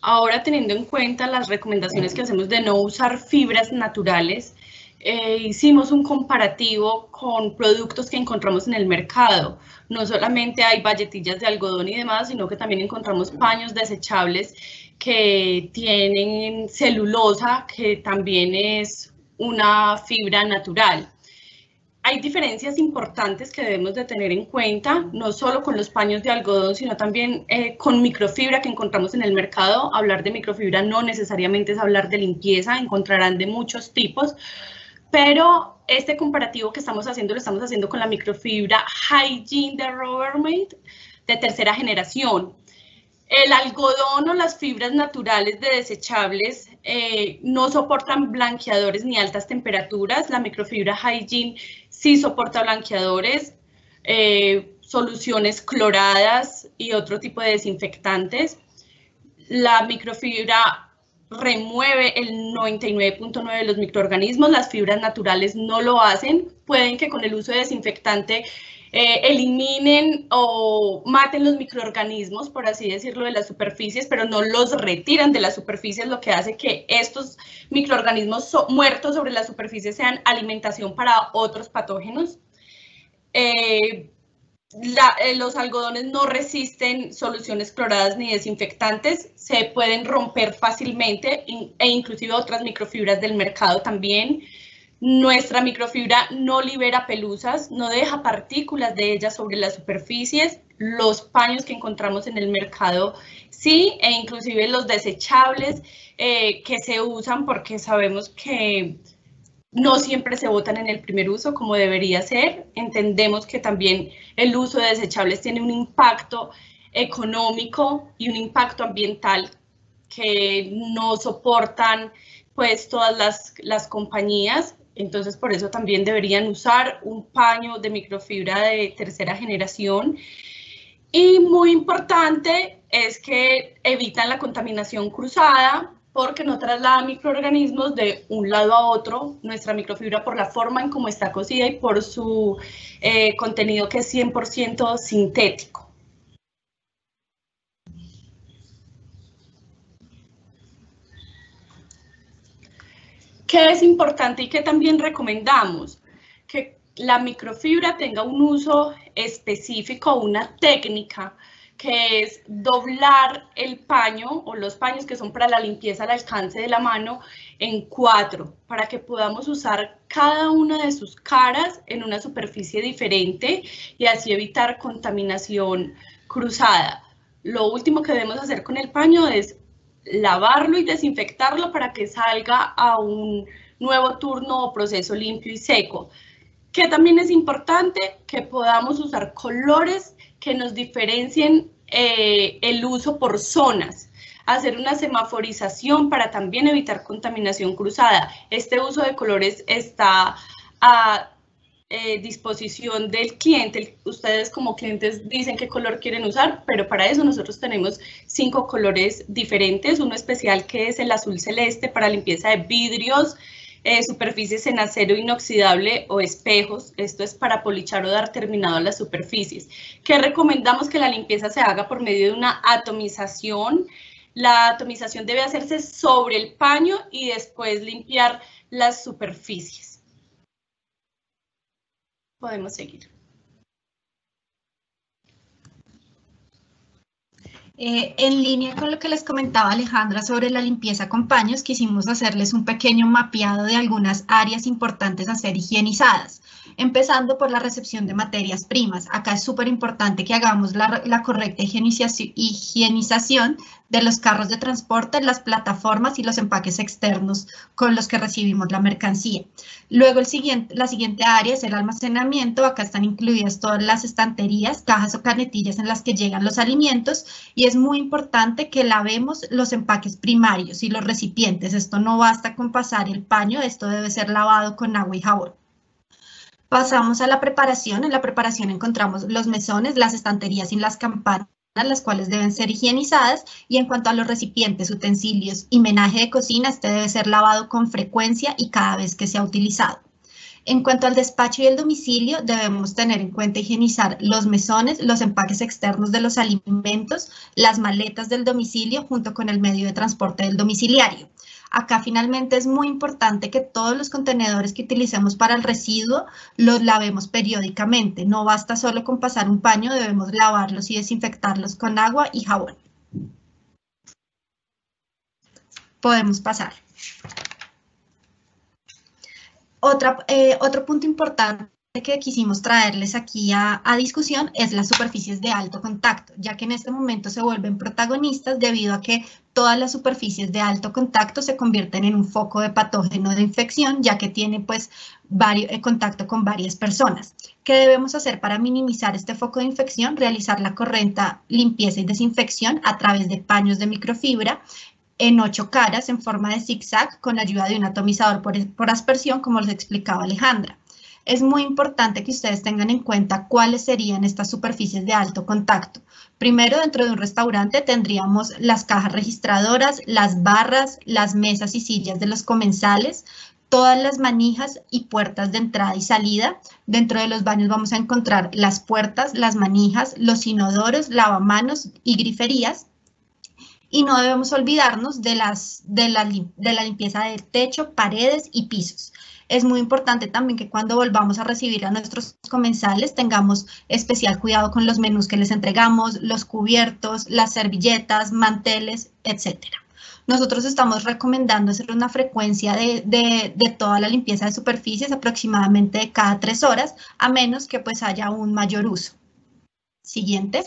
Ahora, teniendo en cuenta las recomendaciones que hacemos de no usar fibras naturales, hicimos un comparativo con productos que encontramos en el mercado. No solamente hay valletillas de algodón y demás, sino que también encontramos paños desechables que tienen celulosa, que también es una fibra natural. Hay diferencias importantes que debemos de tener en cuenta, no solo con los paños de algodón, sino también con microfibra que encontramos en el mercado. Hablar de microfibra no necesariamente es hablar de limpieza, encontrarán de muchos tipos, pero este comparativo que estamos haciendo, lo estamos haciendo con la microfibra Hygiene de Rubbermaid de tercera generación. El algodón o las fibras naturales de desechables no soportan blanqueadores ni altas temperaturas. La microfibra Hygiene sí soporta blanqueadores, soluciones cloradas y otro tipo de desinfectantes. La microfibra remueve el 99.9% de los microorganismos, las fibras naturales no lo hacen. Pueden que con el uso de desinfectante eliminen o maten los microorganismos, por así decirlo, de las superficies, pero no los retiran de las superficies, lo que hace que estos microorganismos muertos sobre la superficie sean alimentación para otros patógenos. Los algodones no resisten soluciones cloradas ni desinfectantes, se pueden romper fácilmente e inclusive otras microfibras del mercado también. Nuestra microfibra no libera pelusas, no deja partículas de ellas sobre las superficies. Los paños que encontramos en el mercado sí, e inclusive los desechables que se usan porque sabemos que no siempre se botan en el primer uso como debería ser. Entendemos que también el uso de desechables tiene un impacto económico y un impacto ambiental que no soportan pues todas las compañías. Entonces, por eso también deberían usar un paño de microfibra de tercera generación. Y muy importante es que evitan la contaminación cruzada porque no traslada microorganismos de un lado a otro. Nuestra microfibra, por la forma en cómo está cocida y por su contenido que es 100% sintético. ¿Qué es importante y qué también recomendamos? Que la microfibra tenga un uso específico, una técnica, que es doblar el paño o los paños que son para la limpieza al alcance de la mano en 4, para que podamos usar cada una de sus caras en una superficie diferente y así evitar contaminación cruzada. Lo último que debemos hacer con el paño es lavarlo y desinfectarlo para que salga a un nuevo turno o proceso limpio y seco. Que también es importante que podamos usar colores que nos diferencien el uso por zonas, hacer una semaforización para también evitar contaminación cruzada. Este uso de colores está a disposición del cliente. Ustedes como clientes dicen qué color quieren usar, pero para eso nosotros tenemos 5 colores diferentes, uno especial que es el azul celeste para limpieza de vidrios, superficies en acero inoxidable o espejos. Esto es para polichar o dar terminado a las superficies. Que recomendamos que la limpieza se haga por medio de una atomización. La atomización debe hacerse sobre el paño y después limpiar las superficies. Podemos seguir. En línea con lo que les comentaba Alejandra sobre la limpieza con paños, quisimos hacerles un pequeño mapeado de algunas áreas importantes a ser higienizadas, empezando por la recepción de materias primas. Acá es súper importante que hagamos la correcta higienización de los carros de transporte, las plataformas y los empaques externos con los que recibimos la mercancía. Luego la siguiente área es el almacenamiento. Acá están incluidas todas las estanterías, cajas o canetillas en las que llegan los alimentos y es muy importante que lavemos los empaques primarios y los recipientes. Esto no basta con pasar el paño, esto debe ser lavado con agua y jabón. Pasamos a la preparación. En la preparación encontramos los mesones, las estanterías y las campanas, las cuales deben ser higienizadas, y en cuanto a los recipientes, utensilios y menaje de cocina, este debe ser lavado con frecuencia y cada vez que sea utilizado. En cuanto al despacho y el domicilio, debemos tener en cuenta higienizar los mesones, los empaques externos de los alimentos, las maletas del domicilio junto con el medio de transporte del domiciliario. Acá finalmente es muy importante que todos los contenedores que utilicemos para el residuo los lavemos periódicamente. No basta solo con pasar un paño, debemos lavarlos y desinfectarlos con agua y jabón. Podemos pasar. Otro punto importante que quisimos traerles aquí a discusión es las superficies de alto contacto, ya que en este momento se vuelven protagonistas debido a que todas las superficies de alto contacto se convierten en un foco de patógeno de infección, ya que tiene pues contacto con varias personas. ¿Qué debemos hacer para minimizar este foco de infección? Realizar la correcta limpieza y desinfección a través de paños de microfibra en 8 caras en forma de zigzag con ayuda de un atomizador por aspersión, como les explicaba Alejandra. Es muy importante que ustedes tengan en cuenta cuáles serían estas superficies de alto contacto. Primero, dentro de un restaurante tendríamos las cajas registradoras, las barras, las mesas y sillas de los comensales, todas las manijas y puertas de entrada y salida. Dentro de los baños vamos a encontrar las puertas, las manijas, los inodoros, lavamanos y griferías. Y no debemos olvidarnos de la limpieza del techo, paredes y pisos. Es muy importante también que cuando volvamos a recibir a nuestros comensales tengamos especial cuidado con los menús que les entregamos, los cubiertos, las servilletas, manteles, etc. Nosotros estamos recomendando hacer una frecuencia de toda la limpieza de superficies aproximadamente cada 3 horas, a menos que pues haya un mayor uso. Siguiente.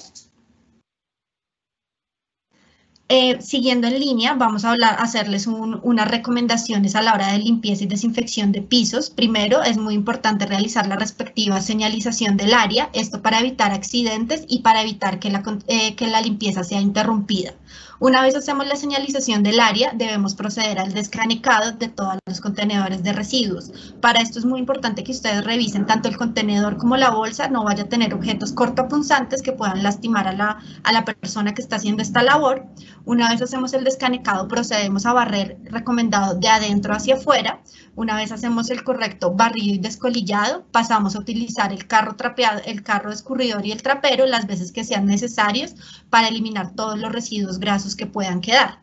Siguiendo en línea, vamos a hacerles unas recomendaciones a la hora de limpieza y desinfección de pisos. Primero, es muy importante realizar la respectiva señalización del área, esto para evitar accidentes y para evitar que la limpieza sea interrumpida. Una vez hacemos la señalización del área, debemos proceder al descanicado de todos los contenedores de residuos. Para esto es muy importante que ustedes revisen tanto el contenedor como la bolsa, no vaya a tener objetos cortopunzantes que puedan lastimar a la persona que está haciendo esta labor. Una vez hacemos el descanicado, procedemos a barrer recomendado de adentro hacia afuera. Una vez hacemos el correcto barrido y descolillado, pasamos a utilizar el carro trapeado, el carro escurridor y el trapero las veces que sean necesarios para eliminar todos los residuos grasos que puedan quedar.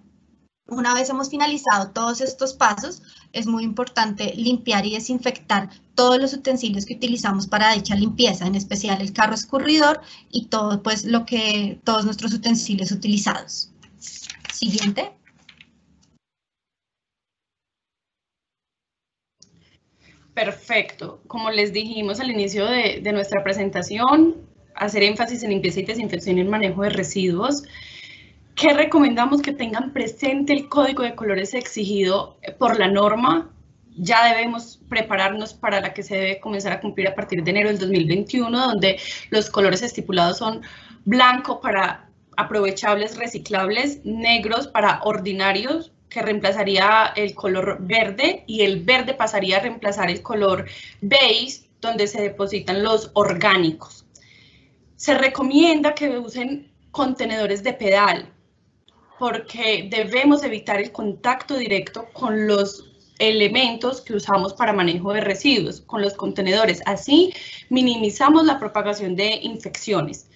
Una vez hemos finalizado todos estos pasos, es muy importante limpiar y desinfectar todos los utensilios que utilizamos para dicha limpieza, en especial el carro escurridor y todo, pues, todos nuestros utensilios utilizados. Siguiente. Perfecto. Como les dijimos al inicio de nuestra presentación, hacer énfasis en limpieza y desinfección y el manejo de residuos. ¿Qué recomendamos? Que tengan presente el código de colores exigido por la norma. Ya debemos prepararnos para la que se debe comenzar a cumplir a partir de enero del 2021, donde los colores estipulados son blanco para aprovechables reciclables, negros para ordinarios, que reemplazaría el color verde, y el verde pasaría a reemplazar el color beige, donde se depositan los orgánicos. Se recomienda que usen contenedores de pedal, porque debemos evitar el contacto directo con los elementos que usamos para manejo de residuos, con los contenedores. Así minimizamos la propagación de infecciones.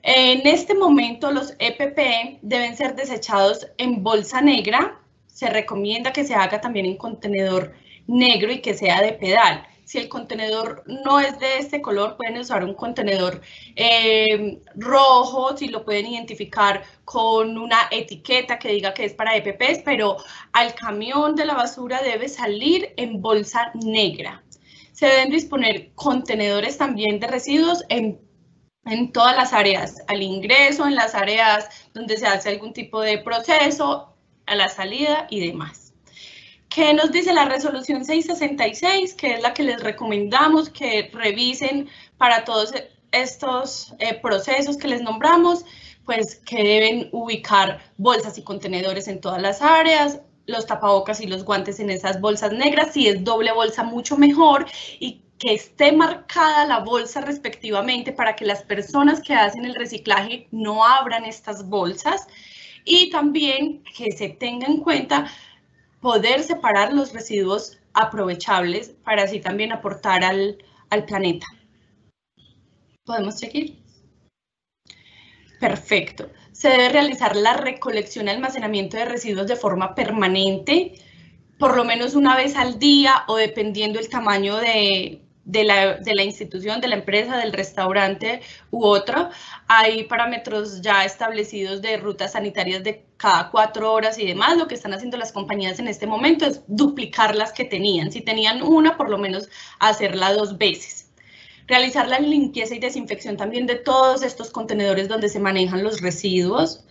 En este momento, los EPP deben ser desechados en bolsa negra. Se recomienda que se haga también en contenedor negro y que sea de pedal. Si el contenedor no es de este color, pueden usar un contenedor rojo, si lo pueden identificar con una etiqueta que diga que es para EPPs, pero al camión de la basura debe salir en bolsa negra. Se deben disponer contenedores también de residuos en todas las áreas, al ingreso, en las áreas donde se hace algún tipo de proceso, a la salida y demás. ¿Qué nos dice la resolución 666? Que es la que les recomendamos que revisen para todos estos procesos que les nombramos, pues que deben ubicar bolsas y contenedores en todas las áreas, los tapabocas y los guantes en esas bolsas negras, si es doble bolsa mucho mejor, y que esté marcada la bolsa respectivamente para que las personas que hacen el reciclaje no abran estas bolsas, y también que se tenga en cuenta poder separar los residuos aprovechables para así también aportar al planeta. ¿Podemos seguir? Perfecto. Se debe realizar la recolección y almacenamiento de residuos de forma permanente, por lo menos una vez al día o dependiendo el tamaño de la institución, de la empresa, del restaurante u otro. Hay parámetros ya establecidos de rutas sanitarias de cada 4 horas y demás. Lo que están haciendo las compañías en este momento es duplicar las que tenían. Si tenían una, por lo menos hacerla 2 veces. Realizar la limpieza y desinfección también de todos estos contenedores donde se manejan los residuos.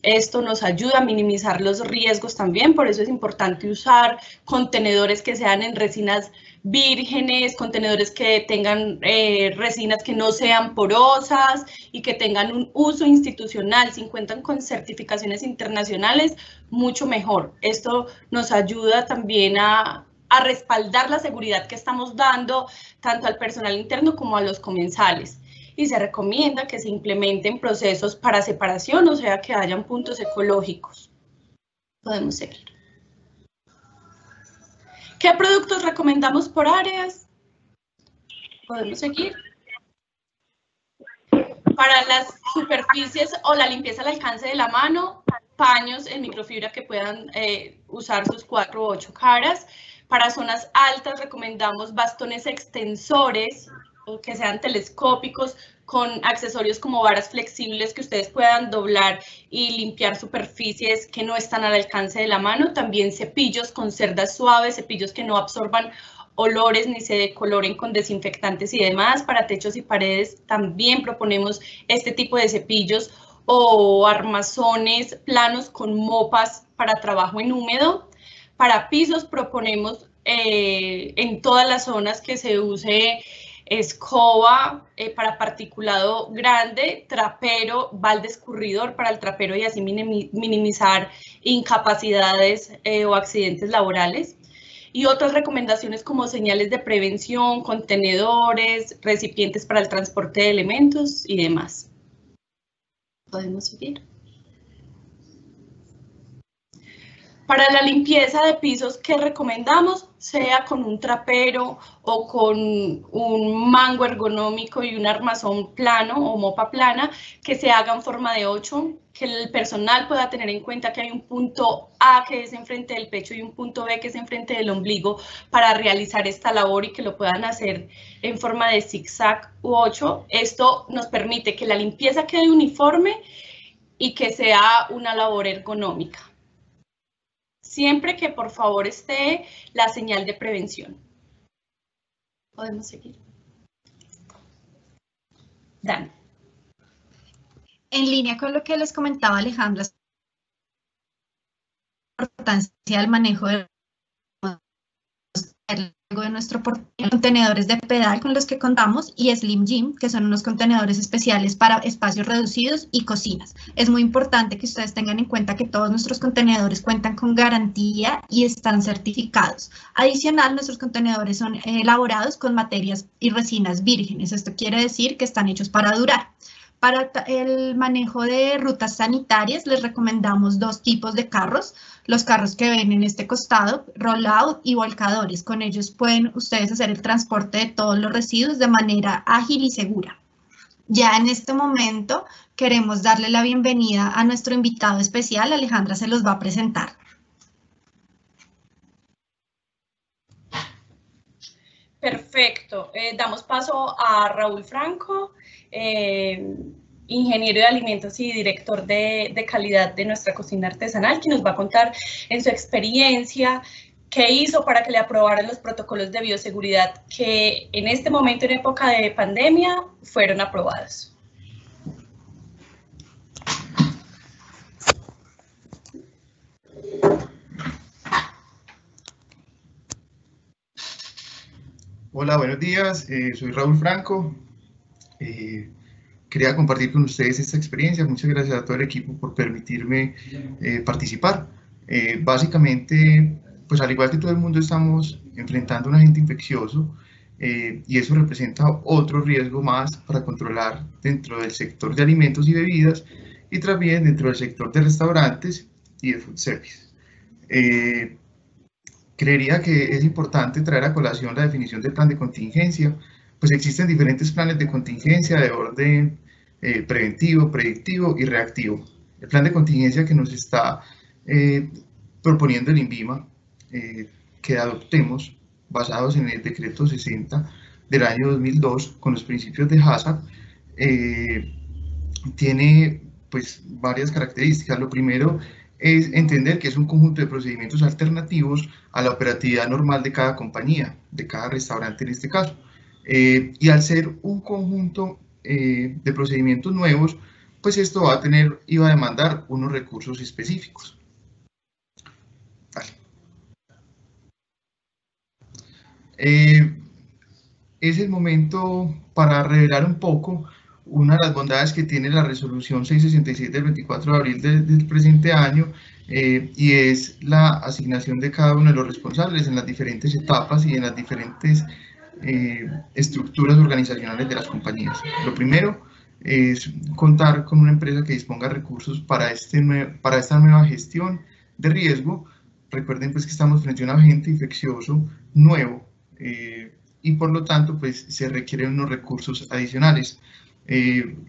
Esto nos ayuda a minimizar los riesgos también, por eso es importante usar contenedores que sean en resinas vírgenes, contenedores que tengan resinas que no sean porosas y que tengan un uso institucional. Si cuentan con certificaciones internacionales, mucho mejor. Esto nos ayuda también a respaldar la seguridad que estamos dando tanto al personal interno como a los comensales. Y se recomienda que se implementen procesos para separación, o sea, que hayan puntos ecológicos. Podemos seguir. ¿Qué productos recomendamos por áreas? Podemos seguir. Para las superficies o la limpieza al alcance de la mano, paños en microfibra que puedan usar sus 4 u 8 caras. Para zonas altas recomendamos bastones extensores o que sean telescópicos con accesorios como varas flexibles que ustedes puedan doblar y limpiar superficies que no están al alcance de la mano. También cepillos con cerdas suaves, cepillos que no absorban olores ni se decoloren con desinfectantes y demás. Para techos y paredes también proponemos este tipo de cepillos o armazones planos con mopas para trabajo en húmedo. Para pisos proponemos en todas las zonas que se use escoba para particulado grande, trapero, balde escurridor para el trapero y así minimizar incapacidades o accidentes laborales. Y otras recomendaciones como señales de prevención, contenedores, recipientes para el transporte de elementos y demás. Podemos seguir. Para la limpieza de pisos, ¿qué recomendamos? Sea con un trapero o con un mango ergonómico y un armazón plano o mopa plana que se haga en forma de 8, que el personal pueda tener en cuenta que hay un punto A que es enfrente del pecho y un punto B que es enfrente del ombligo para realizar esta labor y que lo puedan hacer en forma de zigzag u 8. Esto nos permite que la limpieza quede uniforme y que sea una labor ergonómica. Siempre que por favor esté la señal de prevención. Podemos seguir. Dan. En línea con lo que les comentaba Alejandra, la importancia del manejo de nuestro portafolio, contenedores de pedal con los que contamos y Slim Gym, que son unos contenedores especiales para espacios reducidos y cocinas. Es muy importante que ustedes tengan en cuenta que todos nuestros contenedores cuentan con garantía y están certificados. Adicional, nuestros contenedores son elaborados con materias y resinas vírgenes. Esto quiere decir que están hechos para durar. Para el manejo de rutas sanitarias les recomendamos 2 tipos de carros. Los carros que ven en este costado, roll-out y volcadores. Con ellos pueden ustedes hacer el transporte de todos los residuos de manera ágil y segura. Ya en este momento queremos darle la bienvenida a nuestro invitado especial. Alejandra se los va a presentar. Perfecto. Damos paso a Raúl Franco, ingeniero de alimentos y director de calidad de nuestra cocina artesanal, que nos va a contar en su experiencia qué hizo para que le aprobaran los protocolos de bioseguridad que en este momento, en época de pandemia, fueron aprobados. Hola, buenos días. Soy Raúl Franco. Quería compartir con ustedes esta experiencia. Muchas gracias a todo el equipo por permitirme participar. Básicamente, pues al igual que todo el mundo estamos enfrentando un agente infeccioso y eso representa otro riesgo más para controlar dentro del sector de alimentos y bebidas y también dentro del sector de restaurantes y de food service. Creería que es importante traer a colación la definición del plan de contingencia, pues existen diferentes planes de contingencia de orden preventivo, predictivo y reactivo. El plan de contingencia que nos está proponiendo el INVIMA, que adoptemos basados en el decreto 60 del año 2002 con los principios de HACCP, tiene pues varias características. Lo primero es entender que es un conjunto de procedimientos alternativos a la operatividad normal de cada compañía, de cada restaurante en este caso. Y al ser un conjunto de procedimientos nuevos, pues esto iba a demandar unos recursos específicos. Vale. Es el momento para revelar un poco una de las bondades que tiene la resolución 667 del 24 de abril del presente año, y es la asignación de cada uno de los responsables en las diferentes etapas y en las diferentes estructuras organizacionales de las compañías. Lo primero es contar con una empresa que disponga recursos para esta nueva gestión de riesgo. Recuerden pues que estamos frente a un agente infeccioso nuevo, y por lo tanto pues se requieren unos recursos adicionales.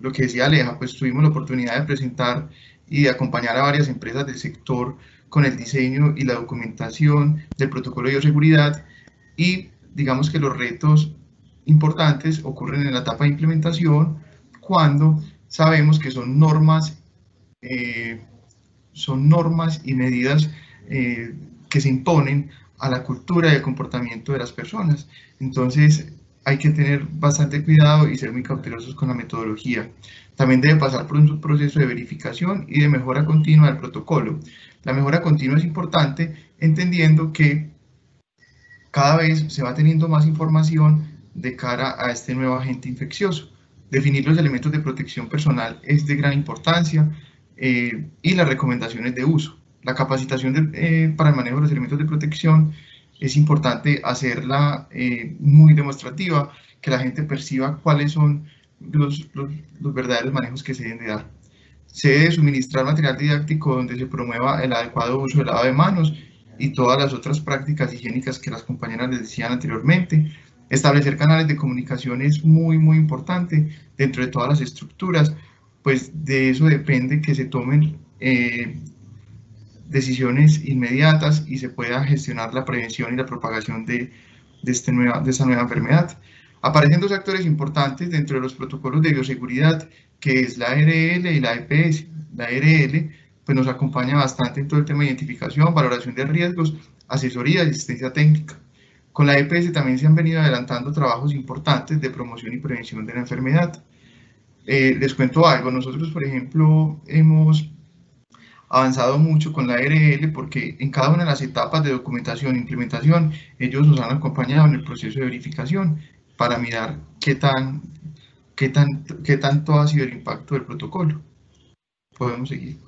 Lo que decía Aleja, pues tuvimos la oportunidad de presentar y de acompañar a varias empresas del sector con el diseño y la documentación del protocolo de bioseguridad, y digamos que los retos importantes ocurren en la etapa de implementación, cuando sabemos que son normas y medidas que se imponen a la cultura y el comportamiento de las personas. Entonces hay que tener bastante cuidado y ser muy cautelosos con la metodología. También debe pasar por un proceso de verificación y de mejora continua del protocolo. La mejora continua es importante, entendiendo que cada vez se va teniendo más información de cara a este nuevo agente infeccioso. Definir los elementos de protección personal es de gran importancia, y las recomendaciones de uso. La capacitación para el manejo de los elementos de protección es importante hacerla muy demostrativa, que la gente perciba cuáles son los verdaderos manejos que se deben de dar. Se debe suministrar material didáctico donde se promueva el adecuado uso del lavado de manos y todas las otras prácticas higiénicas que las compañeras les decían anteriormente. Establecer canales de comunicación es muy importante dentro de todas las estructuras, pues de eso depende que se tomen decisiones inmediatas y se pueda gestionar la prevención y la propagación de esta nueva enfermedad. Aparecen dos actores importantes dentro de los protocolos de bioseguridad, que es la ARL y la EPS. La ARL pues nos acompaña bastante en todo el tema de identificación, valoración de riesgos, asesoría y asistencia técnica. Con la EPS también se han venido adelantando trabajos importantes de promoción y prevención de la enfermedad. Les cuento algo, nosotros por ejemplo hemos avanzado mucho con la ARL, porque en cada una de las etapas de documentación e implementación ellos nos han acompañado en el proceso de verificación para mirar qué tanto ha sido el impacto del protocolo. Podemos seguir.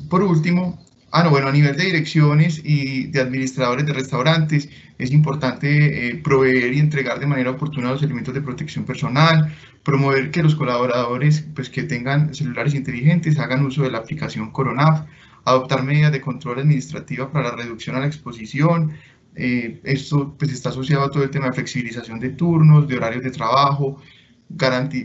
Por último, a nivel de direcciones y de administradores de restaurantes, es importante proveer y entregar de manera oportuna los elementos de protección personal, promover que los colaboradores pues, que tengan celulares inteligentes hagan uso de la aplicación Coronap, adoptar medidas de control administrativa para la reducción a la exposición. Esto pues, está asociado a todo el tema de flexibilización de turnos, de horarios de trabajo,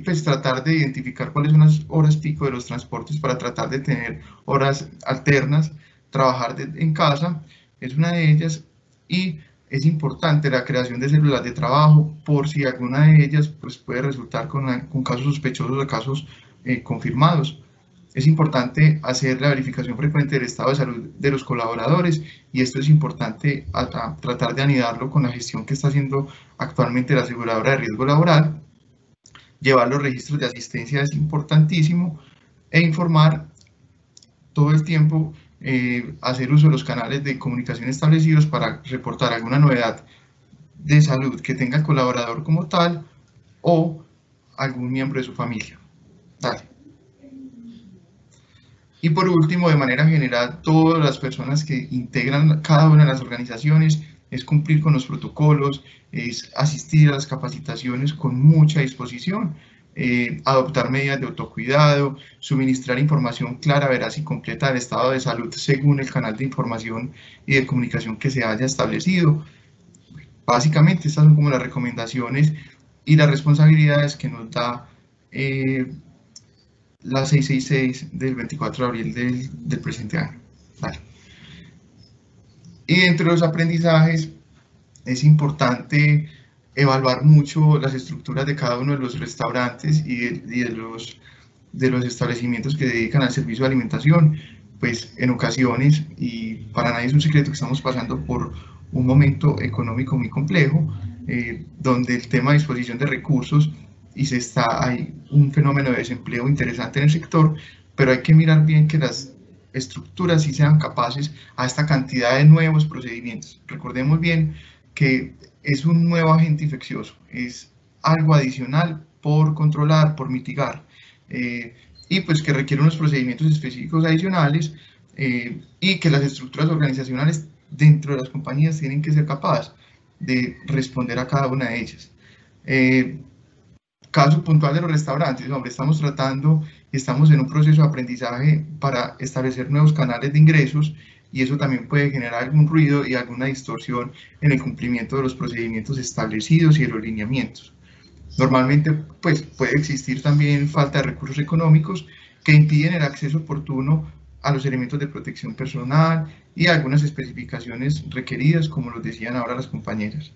pues, tratar de identificar cuáles son las horas pico de los transportes para tratar de tener horas alternas. Trabajar en casa es una de ellas, y es importante la creación de células de trabajo por si alguna de ellas pues, puede resultar con casos sospechosos o casos confirmados. Es importante hacer la verificación frecuente del estado de salud de los colaboradores, y esto es importante tratar de anidarlo con la gestión que está haciendo actualmente la aseguradora de riesgo laboral. Llevar los registros de asistencia es importantísimo, e informar todo el tiempo, hacer uso de los canales de comunicación establecidos para reportar alguna novedad de salud que tenga el colaborador como tal o algún miembro de su familia. Dale. Y por último, de manera general, todas las personas que integran cada una de las organizaciones es cumplir con los protocolos, es asistir a las capacitaciones con mucha disposición, adoptar medidas de autocuidado, suministrar información clara, veraz y completa del estado de salud según el canal de información y de comunicación que se haya establecido. Básicamente estas son como las recomendaciones y las responsabilidades que nos da la 666 del 24 de abril del presente año. Vale. Y dentro de los aprendizajes es importante evaluar mucho las estructuras de cada uno de los restaurantes y de los establecimientos que dedican al servicio de alimentación, pues en ocasiones, y para nadie es un secreto, que estamos pasando por un momento económico muy complejo, donde el tema de disposición de recursos hay un fenómeno de desempleo interesante en el sector, pero hay que mirar bien que las estructuras sí sean capaces a esta cantidad de nuevos procedimientos. Recordemos bien que es un nuevo agente infeccioso, es algo adicional por controlar, por mitigar, y pues que requiere unos procedimientos específicos adicionales, y que las estructuras organizacionales dentro de las compañías tienen que ser capaces de responder a cada una de ellas. Caso puntual de los restaurantes, hombre, estamos tratando y estamos en un proceso de aprendizaje para establecer nuevos canales de ingresos, y eso también puede generar algún ruido y alguna distorsión en el cumplimiento de los procedimientos establecidos y de los lineamientos. Normalmente, pues, puede existir también falta de recursos económicos que impiden el acceso oportuno a los elementos de protección personal y algunas especificaciones requeridas, como lo decían ahora las compañeras.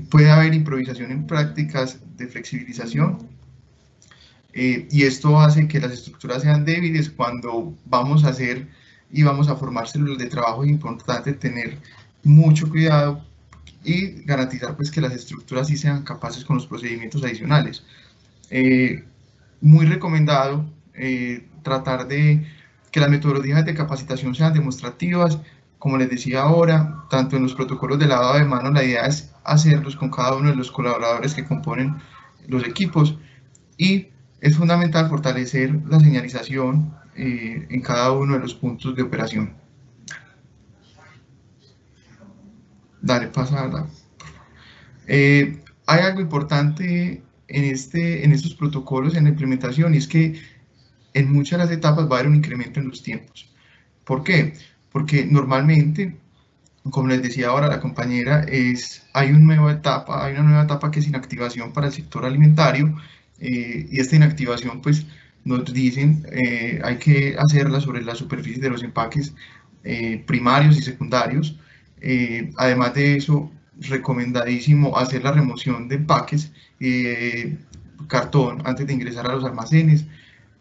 Puede haber improvisación en prácticas de flexibilización, y esto hace que las estructuras sean débiles. Cuando vamos a hacer y vamos a formar células de trabajo, es importante tener mucho cuidado y garantizar pues que las estructuras sí sean capaces con los procedimientos adicionales. Muy recomendado tratar de que las metodologías de capacitación sean demostrativas. Como les decía ahora, tanto en los protocolos de lavado de manos, la idea es hacerlos con cada uno de los colaboradores que componen los equipos, y es fundamental fortalecer la señalización en cada uno de los puntos de operación. Dale, pasa. Hay algo importante en estos protocolos, en la implementación, y es que en muchas de las etapas va a haber un incremento en los tiempos. ¿Por qué? Porque normalmente, como les decía ahora la compañera, hay una nueva etapa que es inactivación para el sector alimentario, y esta inactivación pues nos dicen hay que hacerla sobre la superficie de los empaques primarios y secundarios. Además de eso, recomendadísimo hacer la remoción de empaques cartón antes de ingresar a los almacenes.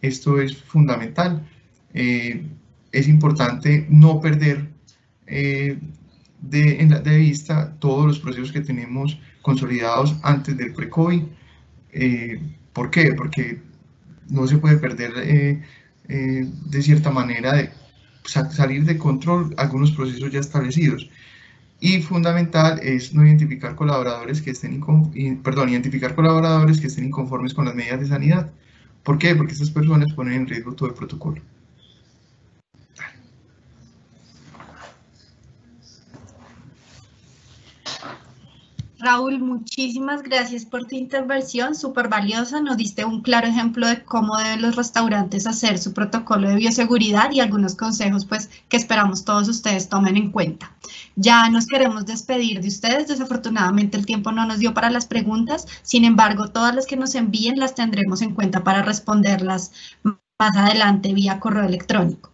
Esto es fundamental. Es importante no perder de vista todos los procesos que tenemos consolidados antes del pre-COVID. ¿Por qué? Porque no se puede perder de cierta manera salir de control algunos procesos ya establecidos. Y fundamental es no identificar colaboradores que estén inconformes con las medidas de sanidad. ¿Por qué? Porque estas personas ponen en riesgo todo el protocolo. Raúl, muchísimas gracias por tu intervención, súper valiosa. Nos diste un claro ejemplo de cómo deben los restaurantes hacer su protocolo de bioseguridad y algunos consejos pues, que esperamos todos ustedes tomen en cuenta. Ya nos queremos despedir de ustedes. Desafortunadamente el tiempo no nos dio para las preguntas. Sin embargo, todas las que nos envíen las tendremos en cuenta para responderlas más adelante vía correo electrónico.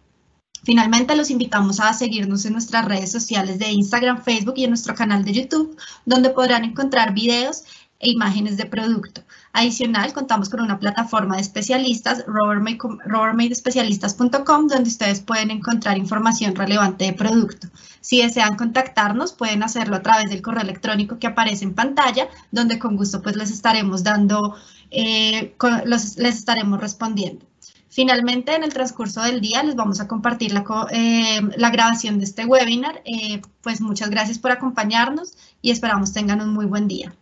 Finalmente, los invitamos a seguirnos en nuestras redes sociales de Instagram, Facebook y en nuestro canal de YouTube, donde podrán encontrar videos e imágenes de producto. Adicional, contamos con una plataforma de especialistas, rubbermaidespecialistas.com, donde ustedes pueden encontrar información relevante de producto. Si desean contactarnos, pueden hacerlo a través del correo electrónico que aparece en pantalla, donde con gusto pues les estaremos respondiendo. Finalmente, en el transcurso del día les vamos a compartir la grabación de este webinar. Pues muchas gracias por acompañarnos y esperamos tengan un muy buen día.